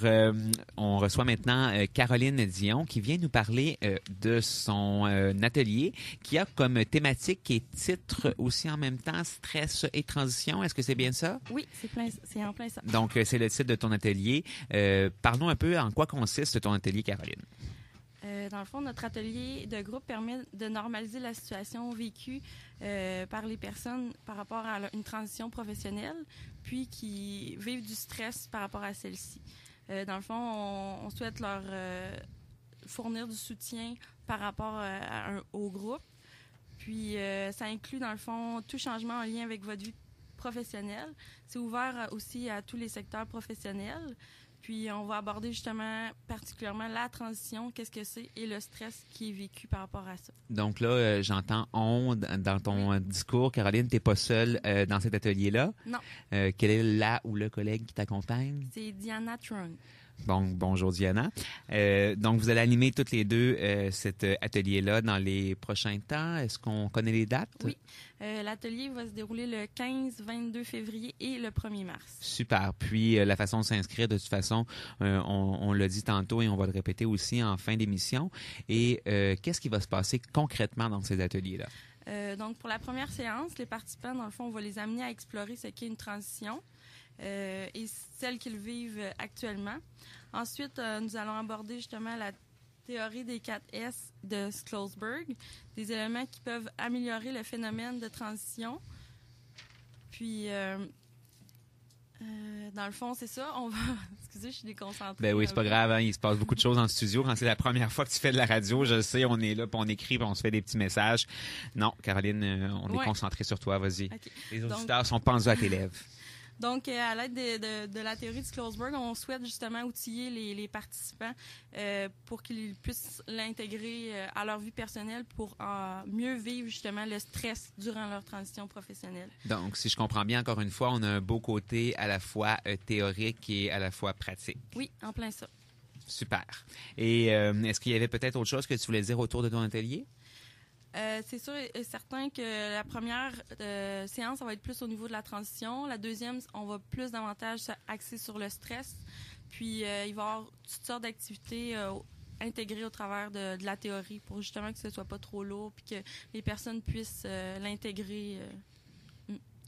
on reçoit maintenant Caroline Dion qui vient nous parler de son atelier qui a comme thématique et titre aussi en même temps stress et transition. Est-ce que c'est bien ça? Oui, c'est en plein ça. Donc, c'est le titre de ton atelier. Parlons un peu en quoi consiste ton atelier, Caroline. Dans le fond, notre atelier de groupe permet de normaliser la situation vécue par les personnes par rapport à une transition professionnelle, puis qui vivent du stress par rapport à celle-ci. Dans le fond, on souhaite leur fournir du soutien par rapport au groupe. Puis, ça inclut, dans le fond, tout changement en lien avec votre vie professionnelle. C'est ouvert aussi à tous les secteurs professionnels. Puis, on va aborder justement particulièrement la transition, qu'est-ce que c'est, et le stress qui est vécu par rapport à ça. Donc là, j'entends on dans ton discours. Caroline, tu n'es pas seule dans cet atelier-là. Non. Quel est la ou le collègue qui t'accompagne? C'est Diana Trung. Bon, bonjour Diana. Donc, vous allez animer toutes les deux cet atelier-là dans les prochains temps. Est-ce qu'on connaît les dates? Oui. L'atelier va se dérouler le 15, 22 février et le 1er mars. Super. Puis, la façon de s'inscrire, de toute façon, on l'a dit tantôt et on va le répéter aussi en fin d'émission. Et qu'est-ce qui va se passer concrètement dans ces ateliers-là? Donc, pour la première séance, les participants, dans le fond, on va les amener à explorer ce qu'est une transition. Et celles qu'ils vivent actuellement. Ensuite, nous allons aborder justement la théorie des 4 S de Schlossberg, des éléments qui peuvent améliorer le phénomène de transition. Puis, dans le fond, c'est ça. On va... Excusez, je suis déconcentrée. Ben oui, c'est pas grave. Hein? Il se passe beaucoup de choses en studio. Quand c'est la première fois que tu fais de la radio, je le sais, on est là, puis on écrit, puis on se fait des petits messages. Non, Caroline, on est concentré sur toi. Vas-y. Okay. Les auditeurs sont pendus à tes lèvres. Donc, à l'aide de la théorie de Schlossberg, on souhaite justement outiller les participants pour qu'ils puissent l'intégrer à leur vie personnelle pour mieux vivre justement le stress durant leur transition professionnelle. Donc, si je comprends bien, encore une fois, on a un beau côté à la fois théorique et à la fois pratique. Oui, en plein ça. Super. Et est-ce qu'il y avait peut-être autre chose que tu voulais dire autour de ton atelier? C'est sûr et certain que la première séance, ça va être plus au niveau de la transition. La deuxième, on va plus davantage axer sur le stress. Puis, il va y avoir toutes sortes d'activités intégrées au travers de la théorie pour justement que ce ne soit pas trop lourd puis que les personnes puissent l'intégrer.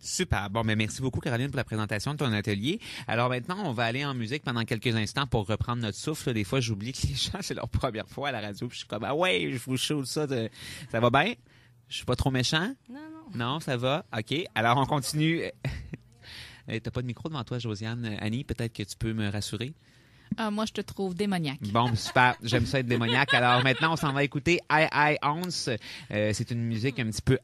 Super. Bon, mais merci beaucoup, Caroline, pour la présentation de ton atelier. Alors maintenant, on va aller en musique pendant quelques instants pour reprendre notre souffle. Des fois, j'oublie que les gens, c'est leur première fois à la radio. Puis je suis comme, ah ouais, je vous show ça. Ça va bien? Je suis pas trop méchant? Non. Non, ça va? OK. Alors, on continue. T'as pas de micro devant toi, Josiane. Annie, peut-être que tu peux me rassurer? Moi, je te trouve démoniaque. Bon, super. J'aime ça être démoniaque. Alors maintenant, on s'en va écouter I Ounce. C'est une musique un petit peu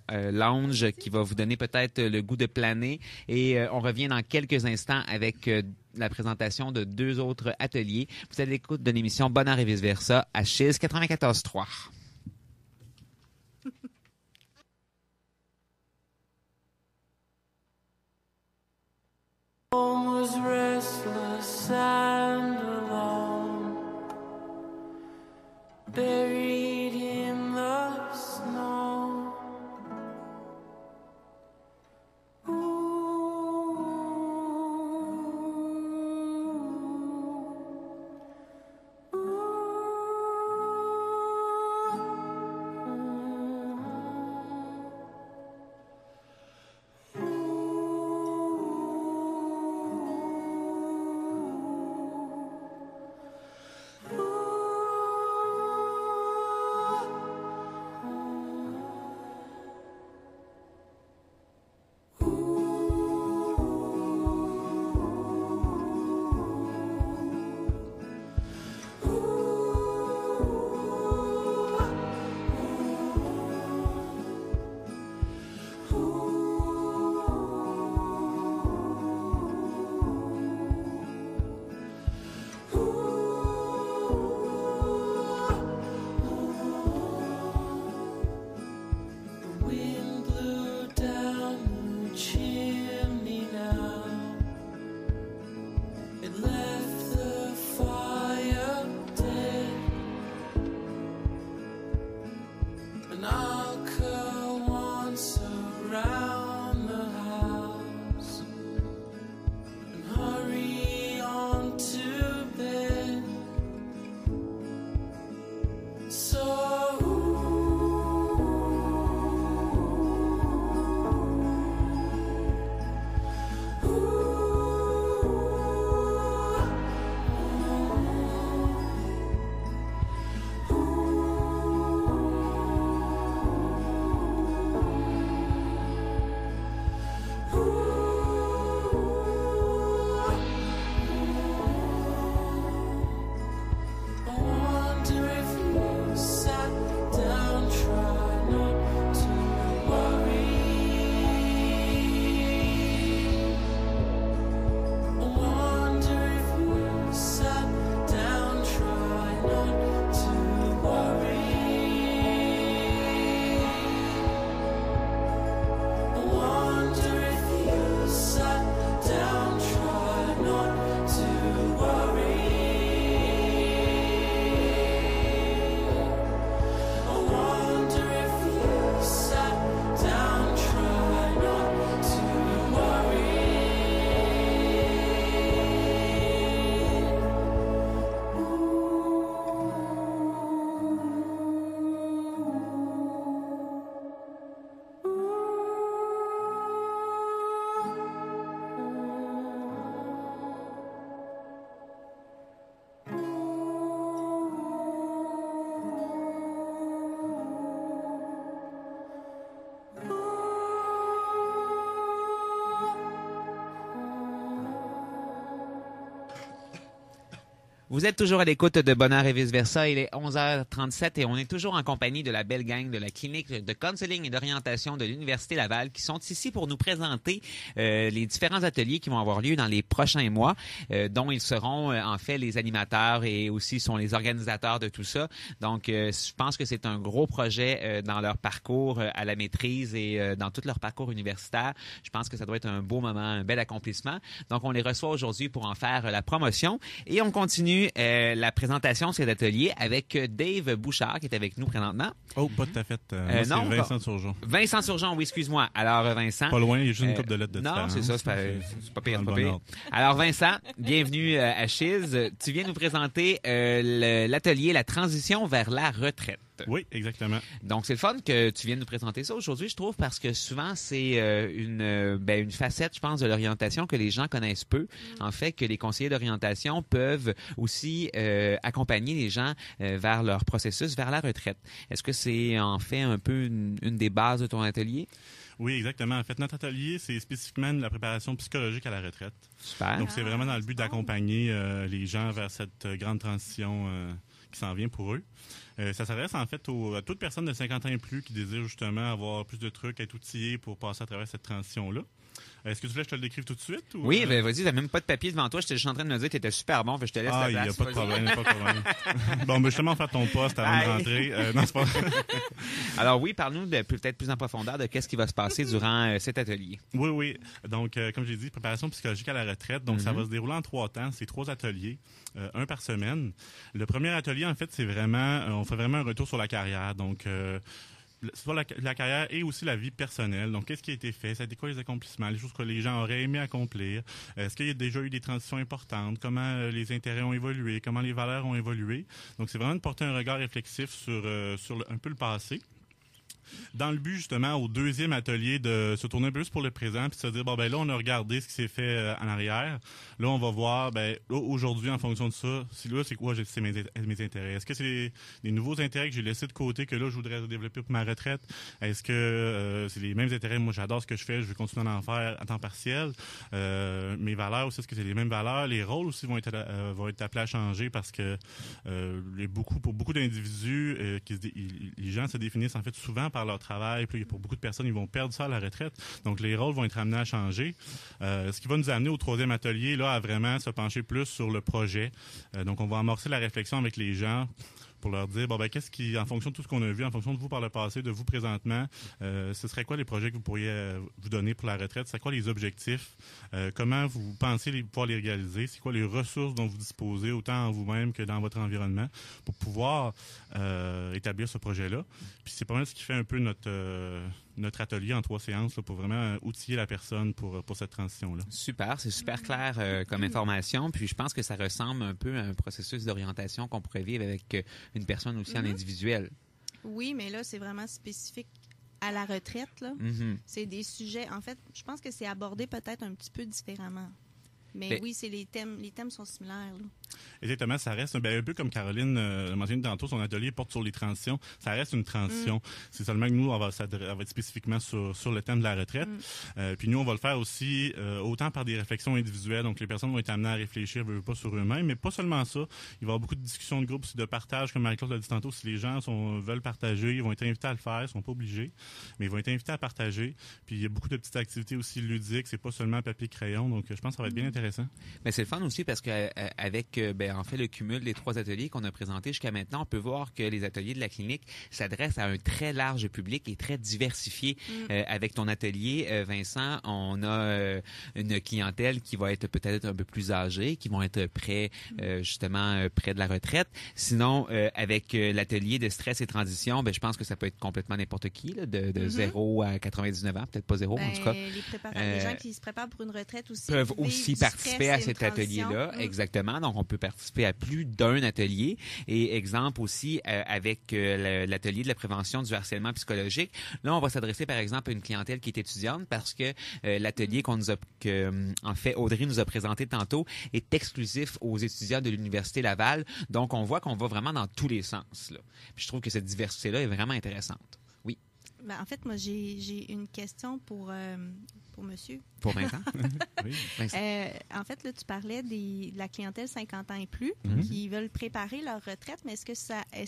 lounge qui va vous donner peut-être le goût de planer. Et on revient dans quelques instants avec la présentation de 2 autres ateliers. Vous êtes à l'écoute de l'émission Bonheur et vice-versa à Chiz 94.3. Was restless and alone, buried in the snow. Vous êtes toujours à l'écoute de Bonheur et vice-versa. Il est 11h37 et on est toujours en compagnie de la belle gang de la clinique de counseling et d'orientation de l'Université Laval qui sont ici pour nous présenter les différents ateliers qui vont avoir lieu dans les prochains mois, dont ils seront en fait les animateurs et aussi sont les organisateurs de tout ça. Donc, je pense que c'est un gros projet dans leur parcours à la maîtrise et dans tout leur parcours universitaire. Je pense que ça doit être un beau moment, un bel accomplissement. Donc, on les reçoit aujourd'hui pour en faire la promotion et on continue la présentation de cet atelier avec Dave Bouchard qui est avec nous présentement. Oh, pas tout à fait. Non, c'est Vincent Turgeon. Vincent Turgeon, oui, excuse-moi. Alors, Vincent. Pas loin, il y a juste une couple de lettres de différence. Non, c'est ça, c'est pas pire, pas pire. Alors, Vincent, bienvenue à Chiz. Tu viens nous présenter l'atelier La transition vers la retraite. Oui, exactement. Donc, c'est le fun que tu viennes nous présenter ça aujourd'hui, je trouve, parce que souvent, c'est une facette, je pense, de l'orientation que les gens connaissent peu. En fait, que les conseillers d'orientation peuvent aussi accompagner les gens vers leur processus, vers la retraite. Est-ce que c'est en fait un peu une des bases de ton atelier? Oui, exactement. En fait, notre atelier, c'est spécifiquement la préparation psychologique à la retraite. Super. Donc, c'est vraiment dans le but d'accompagner les gens vers cette grande transition qui s'en vient pour eux. Ça s'adresse en fait à toute personne de 50 ans et plus qui désire justement avoir plus de trucs, être outillé pour passer à travers cette transition-là. Est-ce que tu voulais que je te le décrive tout de suite? Ou... Oui, ben vas-y, t'as même pas de papier devant toi. J'étais juste en train de me dire que t'étais super bon, je te laisse la place. Il n'y a pas de problème, pas de problème. Bon, ben justement, faire ton poste avant de rentrer. Non, c'est pas Alors oui, parle-nous peut-être plus en profondeur de qu'est-ce qui va se passer durant cet atelier. Oui. Donc, comme j'ai dit, préparation psychologique à la retraite. Donc, ça va se dérouler en 3 temps. C'est 3 ateliers, un par semaine. Le premier atelier, en fait, c'est vraiment, on fait vraiment un retour sur la carrière. Donc, soit la carrière et aussi la vie personnelle. Donc, qu'est-ce qui a été fait? Ça a été quoi les accomplissements? Les choses que les gens auraient aimé accomplir? Est-ce qu'il y a déjà eu des transitions importantes? Comment les intérêts ont évolué? Comment les valeurs ont évolué? Donc, c'est vraiment de porter un regard réflexif sur un peu le passé. Dans le but, justement, au deuxième atelier, de se tourner un peu plus pour le présent puis de se dire, là, on a regardé ce qui s'est fait en arrière. Là, on va voir, là, aujourd'hui, en fonction de ça, c'est quoi c'est mes intérêts. Est-ce que c'est des nouveaux intérêts que j'ai laissés de côté que là, je voudrais développer pour ma retraite? Est-ce que c'est les mêmes intérêts? Moi, j'adore ce que je fais, je veux continuer à en faire à temps partiel. Mes valeurs aussi, est-ce que c'est les mêmes valeurs? Les rôles aussi vont être appelés à changer parce que pour beaucoup d'individus, les gens se définissent en fait souvent par leur travail. Puis pour beaucoup de personnes, ils vont perdre ça à la retraite. Donc, les rôles vont être amenés à changer. Ce qui va nous amener au 3e atelier, là, à vraiment se pencher plus sur le projet. Donc, on va amorcer la réflexion avec les gens pour leur dire, qu'est-ce qui, en fonction de tout ce qu'on a vu, en fonction de vous par le passé, de vous présentement, ce serait quoi les projets que vous pourriez vous donner pour la retraite? Ce serait quoi les objectifs? Comment vous pensez pouvoir les réaliser? C'est quoi les ressources dont vous disposez, autant en vous-même que dans votre environnement, pour pouvoir établir ce projet-là? Puis c'est pas mal ce qui fait un peu notre atelier en 3 séances là, pour vraiment outiller la personne pour cette transition-là. Super, c'est super clair comme information. Puis je pense que ça ressemble un peu à un processus d'orientation qu'on pourrait vivre avec une personne aussi en individuel. Oui, mais là, c'est vraiment spécifique à la retraite. Là. C'est des sujets, en fait, je pense que c'est abordé peut-être un petit peu différemment. Mais oui, c'est les thèmes sont similaires. Là. Exactement, ça reste un peu comme Caroline l'a mentionné tantôt, son atelier porte sur les transitions. Ça reste une transition. C'est seulement que nous, on va être spécifiquement sur le thème de la retraite. Puis nous, on va le faire aussi autant par des réflexions individuelles. Donc, les personnes vont être amenées à réfléchir pas sur eux-mêmes, mais pas seulement ça. Il va y avoir beaucoup de discussions de groupe, de partage, comme Marie-Claude l'a dit tantôt. Si les gens veulent partager, ils vont être invités à le faire. Ils sont pas obligés, mais ils vont être invités à partager. Puis il y a beaucoup de petites activités aussi ludiques. C'est pas seulement papier-crayon. Donc, je pense que ça va être bien intéressant. Mais c'est le fun aussi parce qu'avec en fait, le cumul des 3 ateliers qu'on a présentés jusqu'à maintenant, on peut voir que les ateliers de la clinique s'adressent à un très large public et très diversifié. Avec ton atelier, Vincent, on a une clientèle qui va être peut-être un peu plus âgée, qui vont être près de la retraite. Sinon, avec l'atelier de stress et transition, je pense que ça peut être complètement n'importe qui, là, de 0 à 99 ans, peut-être pas 0, en tout cas. Les gens qui se préparent pour une retraite aussi peuvent aussi participer à cet atelier-là. Exactement. Donc, on peut participer à plus d'un atelier. Et exemple aussi, avec l'atelier de la prévention du harcèlement psychologique, là, on va s'adresser, par exemple, à une clientèle qui est étudiante parce que l'atelier en fait, Audrey nous a présenté tantôt est exclusif aux étudiants de l'Université Laval. Donc, on voit qu'on va vraiment dans tous les sens, là. Puis, je trouve que cette diversité-là est vraiment intéressante. Oui. En fait, moi, j'ai une question pour monsieur. Pour Vincent? Oui. En fait, là, tu parlais de la clientèle 50 ans et plus qui veulent préparer leur retraite, mais est-ce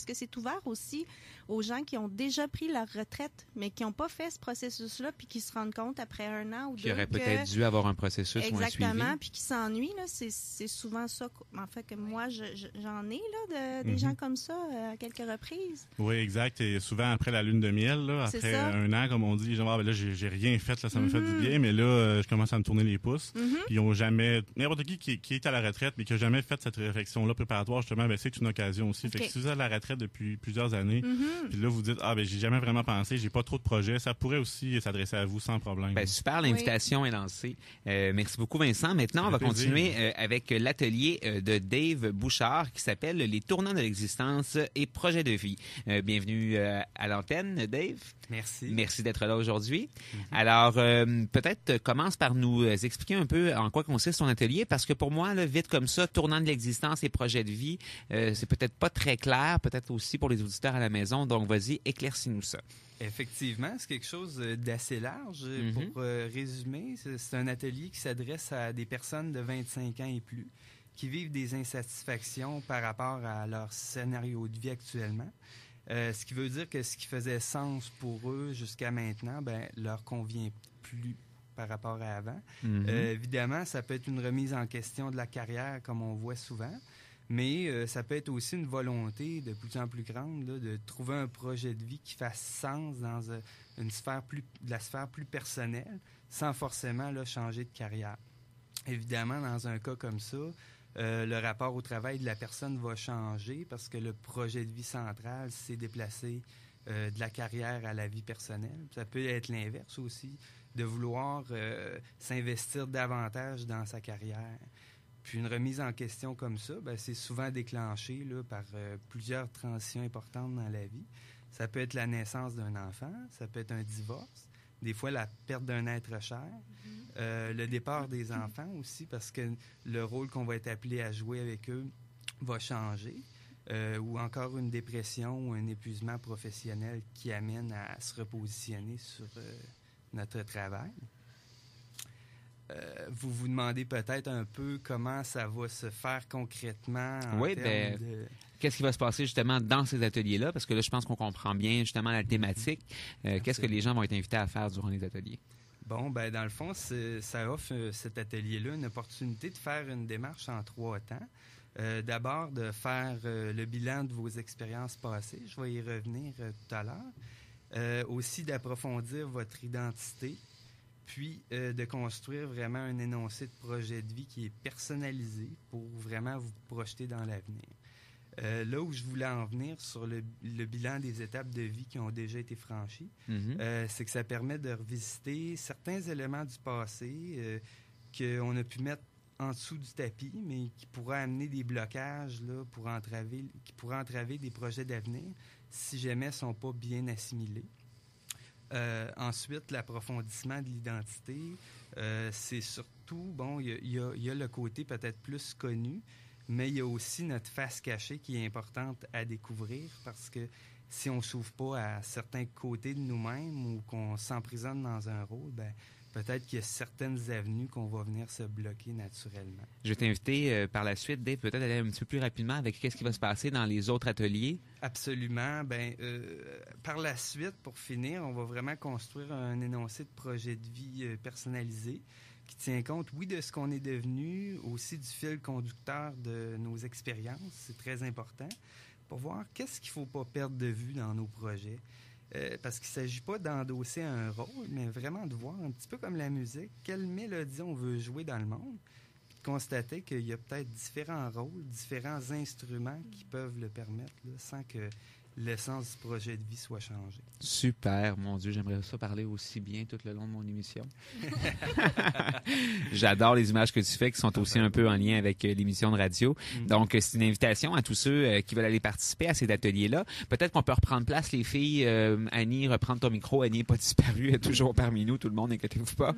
que c'est ouvert aussi aux gens qui ont déjà pris leur retraite, mais qui n'ont pas fait ce processus-là, puis qui se rendent compte après 1 an ou 2 qui auraient peut-être dû avoir un processus ou un suivi. Exactement, puis qui s'ennuient, là, c'est souvent ça. En fait, que moi, j'en ai là, des gens comme ça à quelques reprises. Oui, exact. Et souvent après la lune de miel, là, après un an, comme on dit, genre, là, j'ai rien fait, là, ça me fait du bien, mais là, je commence à me tourner les pouces. Puis ils ont jamais, n'importe qui est à la retraite, mais qui a jamais fait cette réflexion-là préparatoire, justement, c'est une occasion aussi. Fait que si vous êtes à la retraite depuis plusieurs années, puis là, vous dites, j'ai jamais vraiment pensé, j'ai pas trop de projets, ça pourrait aussi s'adresser à vous sans problème. Super, l'invitation est lancée. Merci beaucoup, Vincent. Maintenant, on va continuer avec l'atelier de Dave Bouchard qui s'appelle Les tournants de l'existence et projets de vie. Bienvenue à l'antenne, Dave. Merci. Merci d'être là aujourd'hui. Alors, peut-être commence par nous expliquer un peu en quoi consiste ton atelier, parce que pour moi, là, vite comme ça, tournant de l'existence et projets de vie, c'est peut-être pas très clair, peut-être aussi pour les auditeurs à la maison. Donc, vas-y, éclaircis-nous ça. Effectivement, c'est quelque chose d'assez large. Pour résumer, c'est un atelier qui s'adresse à des personnes de 25 ans et plus qui vivent des insatisfactions par rapport à leur scénario de vie actuellement. Ce qui veut dire que ce qui faisait sens pour eux jusqu'à maintenant, leur convient plus par rapport à avant. Évidemment, ça peut être une remise en question de la carrière, comme on voit souvent, mais ça peut être aussi une volonté de plus en plus grande là, de trouver un projet de vie qui fasse sens dans la sphère plus personnelle, sans forcément là, changer de carrière. Évidemment, dans un cas comme ça, le rapport au travail de la personne va changer parce que le projet de vie central s'est déplacé de la carrière à la vie personnelle. Ça peut être l'inverse aussi, de vouloir s'investir davantage dans sa carrière. Puis une remise en question comme ça, c'est souvent déclenché là, par plusieurs transitions importantes dans la vie. Ça peut être la naissance d'un enfant, ça peut être un divorce, des fois la perte d'un être cher, le départ des enfants aussi, parce que le rôle qu'on va être appelé à jouer avec eux va changer, ou encore une dépression ou un épuisement professionnel qui amène à se repositionner sur notre travail. Vous vous demandez peut-être un peu comment ça va se faire concrètement en termes de... Qu'est-ce qui va se passer justement dans ces ateliers-là? Parce que là, je pense qu'on comprend bien justement la thématique. Qu'est-ce que les gens vont être invités à faire durant les ateliers? Bon, dans le fond, ça offre cet atelier-là une opportunité de faire une démarche en 3 temps. D'abord, de faire le bilan de vos expériences passées. Je vais y revenir tout à l'heure. Aussi, d'approfondir votre identité. Puis de construire vraiment un énoncé de projet de vie qui est personnalisé pour vraiment vous projeter dans l'avenir. Là où je voulais en venir sur le bilan des étapes de vie qui ont déjà été franchies, c'est que ça permet de revisiter certains éléments du passé qu'on a pu mettre en dessous du tapis, mais qui pourraient amener des blocages là, qui pourraient entraver des projets d'avenir si jamais ils ne sont pas bien assimilés. Ensuite, l'approfondissement de l'identité, c'est surtout, il y a le côté peut-être plus connu, mais il y a aussi notre face cachée qui est importante à découvrir parce que si on ne s'ouvre pas à certains côtés de nous-mêmes ou qu'on s'emprisonne dans un rôle, peut-être qu'il y a certaines avenues qu'on va venir se bloquer naturellement. Je vais t'inviter par la suite, Dave, peut-être aller un petit peu plus rapidement avec qu'est-ce qui va se passer dans les autres ateliers. Absolument. Par la suite, pour finir, on va vraiment construire un énoncé de projet de vie personnalisé qui tient compte, oui, de ce qu'on est devenu, aussi du fil conducteur de nos expériences. C'est très important pour voir qu'est-ce qu'il ne faut pas perdre de vue dans nos projets. Parce qu'il ne s'agit pas d'endosser un rôle, mais vraiment de voir un petit peu comme la musique, quelle mélodie on veut jouer dans le monde, puis de constater qu'il y a peut-être différents rôles, différents instruments qui peuvent le permettre, là, sans que l'essence du projet de vie soit changée. Super, mon Dieu, j'aimerais ça parler aussi bien tout le long de mon émission. J'adore les images que tu fais qui sont aussi un peu en lien avec l'émission de radio. Donc, c'est une invitation à tous ceux qui veulent aller participer à cet atelier-là. Peut-être qu'on peut reprendre place, les filles. Annie, reprendre ton micro. Annie n'est pas disparue, elle est toujours parmi nous, tout le monde, inquiétez-vous pas.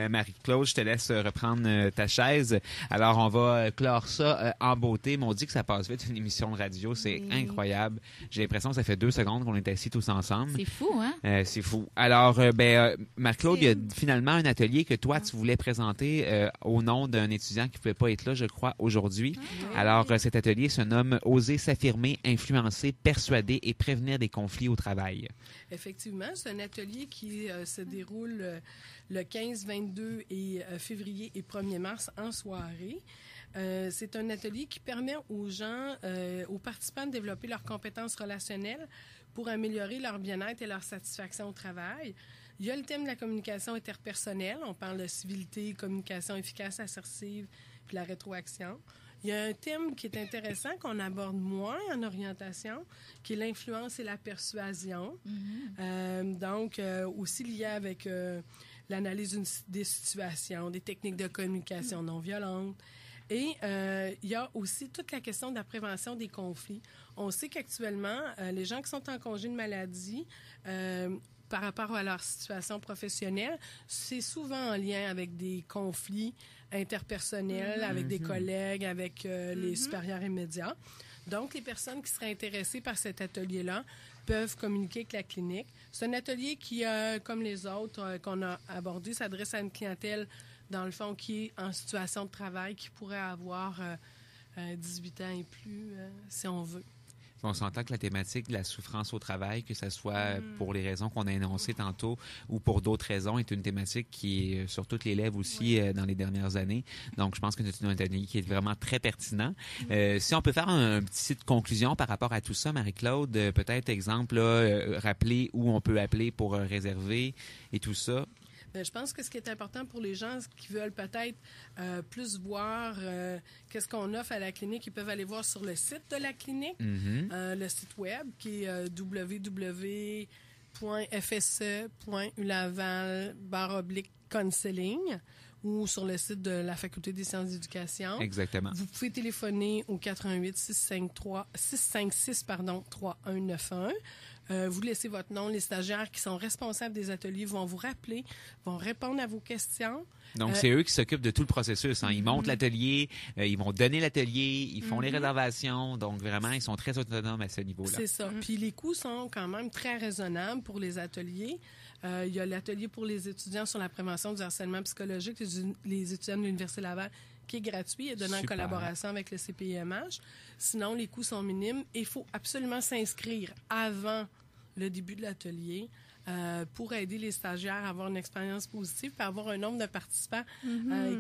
Marie-Claude, je te laisse reprendre ta chaise. Alors, on va clore ça en beauté. Mais on dit que ça passe vite, une émission de radio. C'est incroyable. J'ai l'impression que ça fait 2 secondes qu'on est assis tous ensemble. C'est fou, hein? C'est fou. Alors, Marc-Claude, il y a finalement un atelier que toi, tu voulais présenter au nom d'un étudiant qui ne pouvait pas être là, je crois, aujourd'hui. Alors, cet atelier se nomme « Oser s'affirmer, influencer, persuader et prévenir des conflits au travail ». Effectivement, c'est un atelier qui se déroule le 15, 22 février et 1er mars en soirée. C'est un atelier qui permet aux gens, aux participants de développer leurs compétences relationnelles pour améliorer leur bien-être et leur satisfaction au travail. Il y a le thème de la communication interpersonnelle. On parle de civilité, communication efficace, assertive, puis la rétroaction. Il y a un thème qui est intéressant qu'on aborde moins en orientation, qui est l'influence et la persuasion. Donc, aussi lié avec l'analyse des situations, des techniques de communication non violentes. Et il y a aussi toute la question de la prévention des conflits. On sait qu'actuellement, les gens qui sont en congé de maladie, par rapport à leur situation professionnelle, c'est souvent en lien avec des conflits interpersonnels, avec des collègues, avec les supérieurs immédiats. Donc, les personnes qui seraient intéressées par cet atelier-là peuvent communiquer avec la clinique. C'est un atelier qui, comme les autres qu'on a abordés, s'adresse à une clientèle, dans le fond, qui est en situation de travail, qui pourrait avoir 18 ans et plus, si on veut. On s'entend que la thématique de la souffrance au travail, que ce soit pour les raisons qu'on a énoncées tantôt ou pour d'autres raisons, est une thématique qui est sur toutes les lèvres aussi dans les dernières années. Donc, je pense que c'est un atelier qui est vraiment très pertinent. Si on peut faire une petite conclusion par rapport à tout ça, Marie-Claude, peut-être exemple, rappeler où on peut appeler pour réserver et tout ça. Bien, je pense que ce qui est important pour les gens qui veulent peut-être plus voir qu'est-ce qu'on offre à la clinique, ils peuvent aller voir sur le site de la clinique, le site web qui est www.fse.ulaval/counseling ou sur le site de la Faculté des sciences d'éducation. Exactement. Vous pouvez téléphoner au 88 656 3191. Vous laissez votre nom. Les stagiaires qui sont responsables des ateliers vont vous rappeler, vont répondre à vos questions. Donc, c'est eux qui s'occupent de tout le processus. Ils montent l'atelier, ils vont donner l'atelier, ils font les réservations. Donc, vraiment, ils sont très autonomes à ce niveau-là. C'est ça. Puis, les coûts sont quand même très raisonnables pour les ateliers. Il y a l'atelier pour les étudiants sur la prévention du harcèlement psychologique, les étudiants de l'Université Laval, qui est gratuit et donné en collaboration avec le CPIMH. Sinon, les coûts sont minimes et il faut absolument s'inscrire avant le début de l'atelier pour aider les stagiaires à avoir une expérience positive et avoir un nombre de participants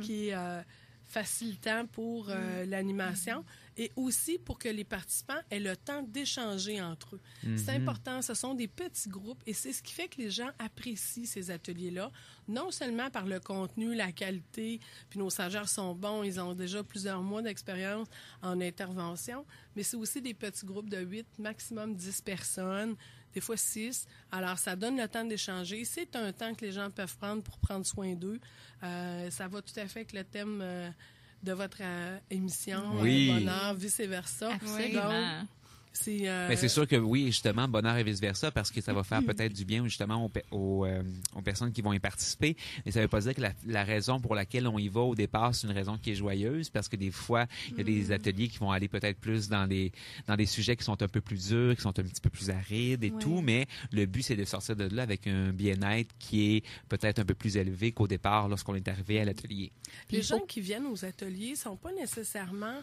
qui est facilitant pour l'animation et aussi pour que les participants aient le temps d'échanger entre eux. C'est important, ce sont des petits groupes et c'est ce qui fait que les gens apprécient ces ateliers-là, non seulement par le contenu, la qualité, puis nos stagiaires sont bons, ils ont déjà plusieurs mois d'expérience en intervention, mais c'est aussi des petits groupes de 8, maximum 10 personnes, des fois 6. Alors, ça donne le temps d'échanger. C'est un temps que les gens peuvent prendre pour prendre soin d'eux. Ça va tout à fait avec le thème de votre émission, Bonheur, vice-versa. Absolument. Donc, Mais c'est sûr que oui, justement, bonheur et vice-versa, parce que ça va faire peut-être du bien justement aux personnes qui vont y participer. Mais ça ne veut pas dire que la raison pour laquelle on y va au départ, c'est une raison qui est joyeuse, parce que des fois, il y a des ateliers qui vont aller peut-être plus dans des sujets qui sont un peu plus durs, qui sont un petit peu plus arides et tout, mais le but, c'est de sortir de là avec un bien-être qui est peut-être un peu plus élevé qu'au départ lorsqu'on est arrivé à l'atelier. Les gens qui viennent aux ateliers ne sont pas nécessairement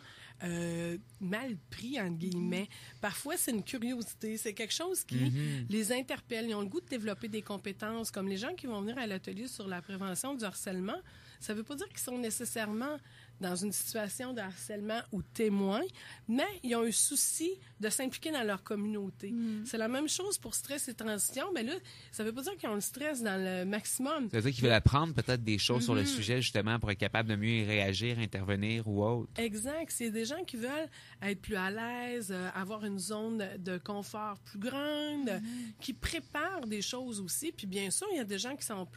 mal pris, entre guillemets. Parfois, c'est une curiosité. C'est quelque chose qui les interpelle. Ils ont le goût de développer des compétences. Comme les gens qui vont venir à l'atelier sur la prévention du harcèlement, ça ne veut pas dire qu'ils sont nécessairement dans une situation de harcèlement ou témoin, mais ils ont un souci de s'impliquer dans leur communauté. C'est la même chose pour stress et transition, mais là, ça ne veut pas dire qu'ils ont le stress dans le maximum. Ça veut dire qu'ils veulent apprendre peut-être des choses sur le sujet, justement, pour être capable de mieux réagir, intervenir ou autre. Exact. C'est des gens qui veulent être plus à l'aise, avoir une zone de confort plus grande, qui préparent des choses aussi. Puis bien sûr, il y a des gens qui sont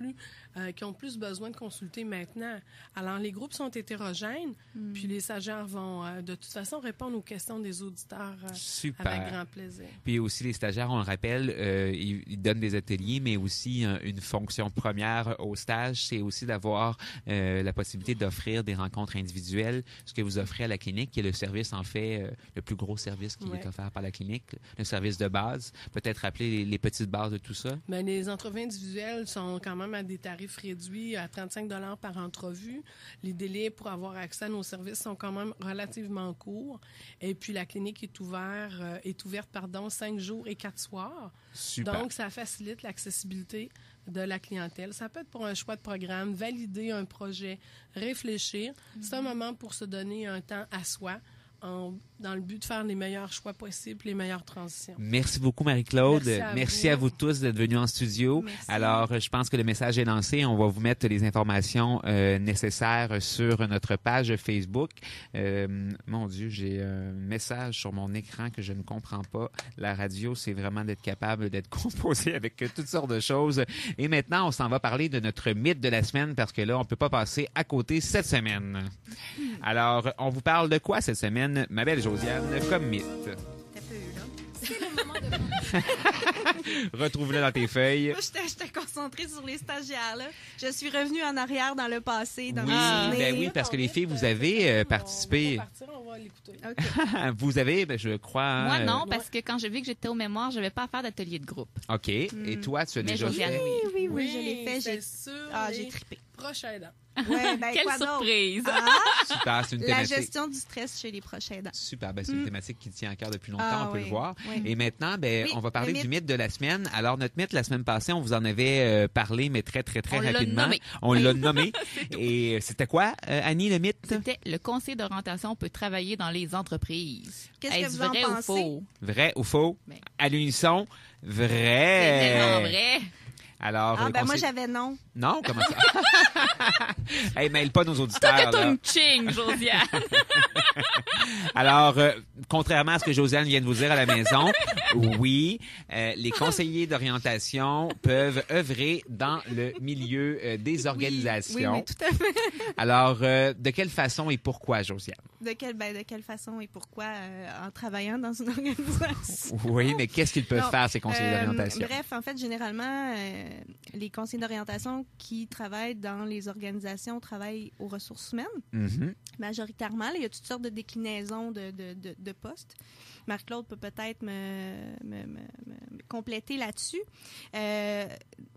qui ont plus besoin de consulter maintenant. Alors, les groupes sont hétérogènes, puis les stagiaires vont de toute façon répondre aux questions des auditeurs avec grand plaisir. Puis aussi, les stagiaires, on le rappelle, ils donnent des ateliers, mais aussi une fonction première au stage, c'est aussi d'avoir la possibilité d'offrir des rencontres individuelles, ce que vous offrez à la clinique, qui est le service, en fait, le plus gros service qui est offert par la clinique, le service de base. Peut-être rappeler les petites bases de tout ça. Bien, les entrevues individuelles sont quand même à des tarifs réduits, à 35 $ par entrevue. Les délais pour avoir accès à nos services sont quand même relativement courts. Et puis, la clinique est ouverte 5 jours et 4 soirs. Super. Donc, ça facilite l'accessibilité de la clientèle. Ça peut être pour un choix de programme, valider un projet, réfléchir. C'est un moment pour se donner un temps à soi dans le but de faire les meilleurs choix possibles, les meilleures transitions. Merci beaucoup, Marie-Claude. Merci à vous tous d'être venus en studio. Merci. Alors, je pense que le message est lancé. On va vous mettre les informations nécessaires sur notre page Facebook. Mon Dieu, j'ai un message sur mon écran que je ne comprends pas. La radio, c'est vraiment d'être capable d'être composé avec toutes sortes de choses. Et maintenant, on s'en va parler de notre mythe de la semaine parce que là, on peut pas passer à côté cette semaine. Alors, on vous parle de quoi cette semaine? Ma belle Josiane, comme mythe. T'as peu, là. C'est le moment de... Retrouve-le dans tes feuilles. Moi, j'étais concentrée sur les stagiaires, là. Je suis revenue en arrière dans le passé, dans Oui, mes souvenirs. oui, parce que les filles, vous avez participé. On va partir, on va l'écouter. OK. Vous avez, je crois... Moi, non, parce que quand j'ai vu que j'étais au mémoire, je n'avais pas à faire d'atelier de groupe. OK. Et toi, tu as Mais déjà Josiane, fait? Oui, je l'ai fait. C'est sûr. J'ai trippé. Proches aidants. Ouais, ben, Quelle quoi d'autre? surprise! Super, c'est une La thématique. gestion du stress chez les proches aidants. Super, c'est une thématique qui tient à cœur depuis longtemps, on peut oui, le voir. oui. Et maintenant, Oui, on va parler le du mythe de la semaine. Alors, notre mythe, la semaine passée, on vous en avait parlé, mais très, très, très On l'a rapidement. nommé. On l'a nommé. Et c'était quoi, Annie, le mythe? C'était le conseil d'orientation peut travailler dans les entreprises. Qu'est-ce que Est-ce vous en vrai ou pensez? faux? Vrai ou faux? Ben. À l'unisson, C'est vrai. tellement vrai. Alors, le Moi, conseil- j'avais non. Non? Comment ça? Hey, mêle pas nos auditeurs, T'as fait là. une ching, Josiane. Alors, contrairement à ce que Josiane vient de vous dire à la maison, oui, les conseillers d'orientation peuvent œuvrer dans le milieu des organisations. Oui, tout à fait. Alors, de quelle façon et pourquoi, Josiane? De quelle façon et pourquoi en travaillant dans une organisation? Oui, mais qu'est-ce qu'ils peuvent Non, faire, ces conseillers d'orientation? Bref, en fait, généralement, les conseillers d'orientation qui travaillent dans les organisations travaillent aux ressources humaines, Mhm. majoritairement. Là, il y a toutes sortes de déclinaisons de postes. Marc-Claude peut peut-être me compléter là-dessus.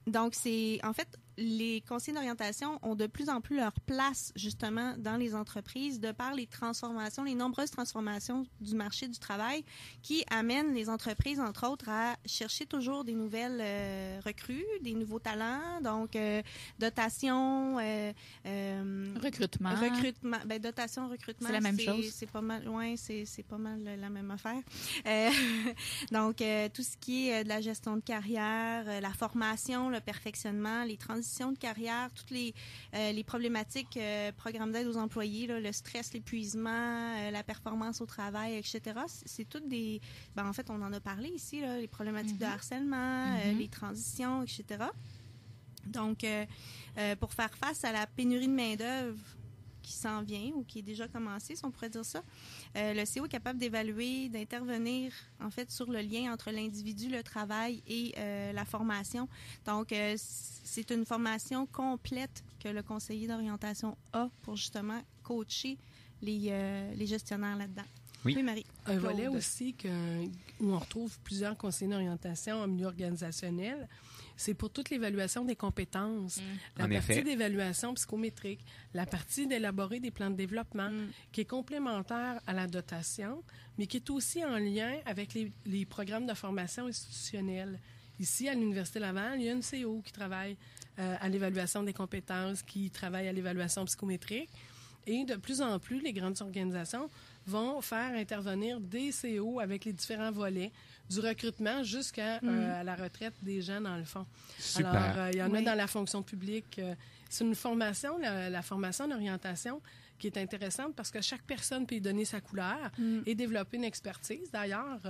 Donc, en fait, les conseillers d'orientation ont de plus en plus leur place, justement, dans les entreprises, de par les nombreuses transformations du marché du travail qui amènent les entreprises, entre autres, à chercher toujours des nouvelles recrues, des nouveaux talents, donc dotation, Recrutement. dotation, recrutement. C'est la même chose. C'est pas mal, c'est pas mal la même affaire. Donc, tout ce qui est de la gestion de carrière, la formation, le perfectionnement, les transitions de carrière, toutes les problématiques, programmes d'aide aux employés, là, le stress, l'épuisement, la performance au travail, etc. C'est toutes des... en fait, on en a parlé ici, là, les problématiques de harcèlement, les transitions, etc. Donc, pour faire face à la pénurie de main-d'œuvre qui s'en vient ou qui est déjà commencée, si on pourrait dire ça, le CO est capable d'évaluer, d'intervenir en fait sur le lien entre l'individu, le travail et la formation. Donc, c'est une formation complète que le conseiller d'orientation a pour justement coacher les gestionnaires là-dedans. Oui, Marie. Un volet aussi où on retrouve plusieurs conseillers d'orientation en milieu organisationnel, c'est pour toute l'évaluation des compétences. La partie d'évaluation psychométrique, la partie d'élaborer des plans de développement, qui est complémentaire à la dotation, mais qui est aussi en lien avec les programmes de formation institutionnelle. Ici, à l'Université Laval, il y a une CO qui travaille à l'évaluation des compétences, qui travaille à l'évaluation psychométrique. Et de plus en plus, les grandes organisations vont faire intervenir des CO avec les différents volets, du recrutement jusqu'à la retraite des gens, dans le fond. Super. Alors, il y en a dans la fonction publique. C'est une formation, la formation d'orientation, qui est intéressante parce que chaque personne peut y donner sa couleur et développer une expertise. D'ailleurs,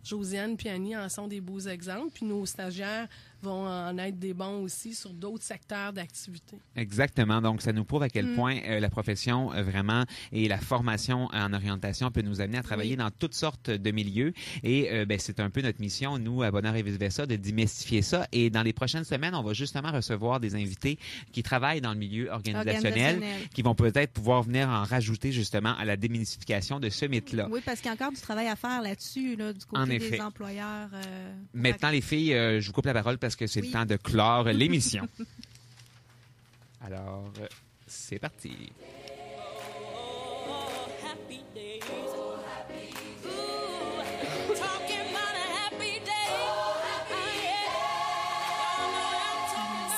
Josiane et Annie en sont des beaux exemples, puis nos stagiaires vont en être des bons aussi sur d'autres secteurs d'activité. Exactement. Donc, ça nous prouve à quel point la profession vraiment et la formation en orientation peut nous amener à travailler dans toutes sortes de milieux. Et c'est un peu notre mission, nous, à Bonheur et vice-versa, de démystifier ça. Et dans les prochaines semaines, on va justement recevoir des invités qui travaillent dans le milieu organisationnel, qui vont peut-être pouvoir venir en rajouter justement à la démystification de ce mythe-là. Oui, parce qu'il y a encore du travail à faire là-dessus, là, du côté des employeurs. Maintenant, les filles, je vous coupe la parole parce que c'est le temps de clore l'émission. Alors, c'est parti.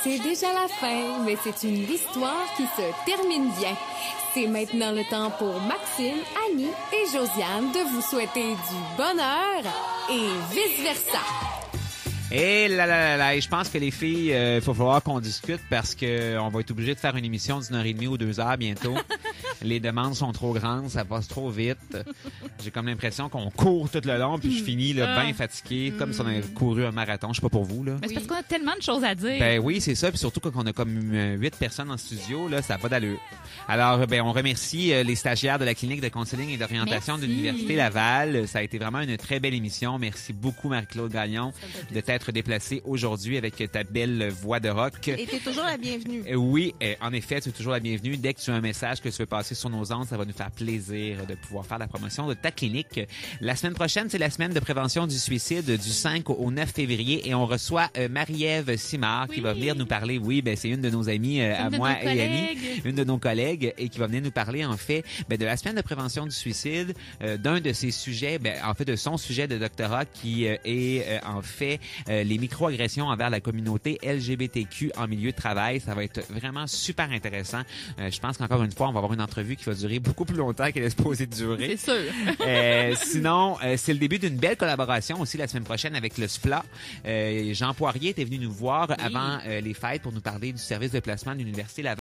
C'est déjà la fin, mais c'est une histoire qui se termine bien. C'est maintenant le temps pour Maxime, Annie et Josiane de vous souhaiter du bonheur et vice-versa. Et là, je pense que les filles, il va falloir qu'on discute parce que on va être obligé de faire une émission d'1h30 ou 2h bientôt. Les demandes sont trop grandes, ça passe trop vite. J'ai comme l'impression qu'on court tout le long, puis je finis bien fatigué, comme si on avait couru un marathon. Je sais pas pour vous, là. Mais c'est parce qu'on a tellement de choses à dire. Ben oui, c'est ça. Puis surtout quand on a comme 8 personnes en studio, là, ça n'a pas d'allure. Alors, on remercie les stagiaires de la clinique de counseling et d'orientation de l'Université Laval. Ça a été vraiment une très belle émission. Merci beaucoup, Marie-Claude Gagnon, de t'être déplacée aujourd'hui avec ta belle voix de rock. Et t'es toujours la bienvenue. Oui, en effet, tu es toujours la bienvenue. Dès que tu as un message que tu veux passer sur nos ondes, ça va nous faire plaisir de pouvoir faire la promotion de ta clinique. La semaine prochaine, c'est la semaine de prévention du suicide du 5 au 9 février et on reçoit Marie-Ève Simard qui va venir nous parler. Oui, c'est une de nos amies à moi et Annie, une de nos collègues et qui va venir nous parler en fait de la semaine de prévention du suicide, d'un de ses sujets, en fait de son sujet de doctorat qui est en fait les microagressions envers la communauté LGBTQ en milieu de travail. Ça va être vraiment super intéressant. Je pense qu'encore une fois, on va avoir une entrevue qui va durer beaucoup plus longtemps qu'elle est supposée durer. C'est sûr. Sinon, c'est le début d'une belle collaboration aussi la semaine prochaine avec le SPLA. Jean Poirier était venu nous voir avant les fêtes pour nous parler du service de placement de l'Université Laval.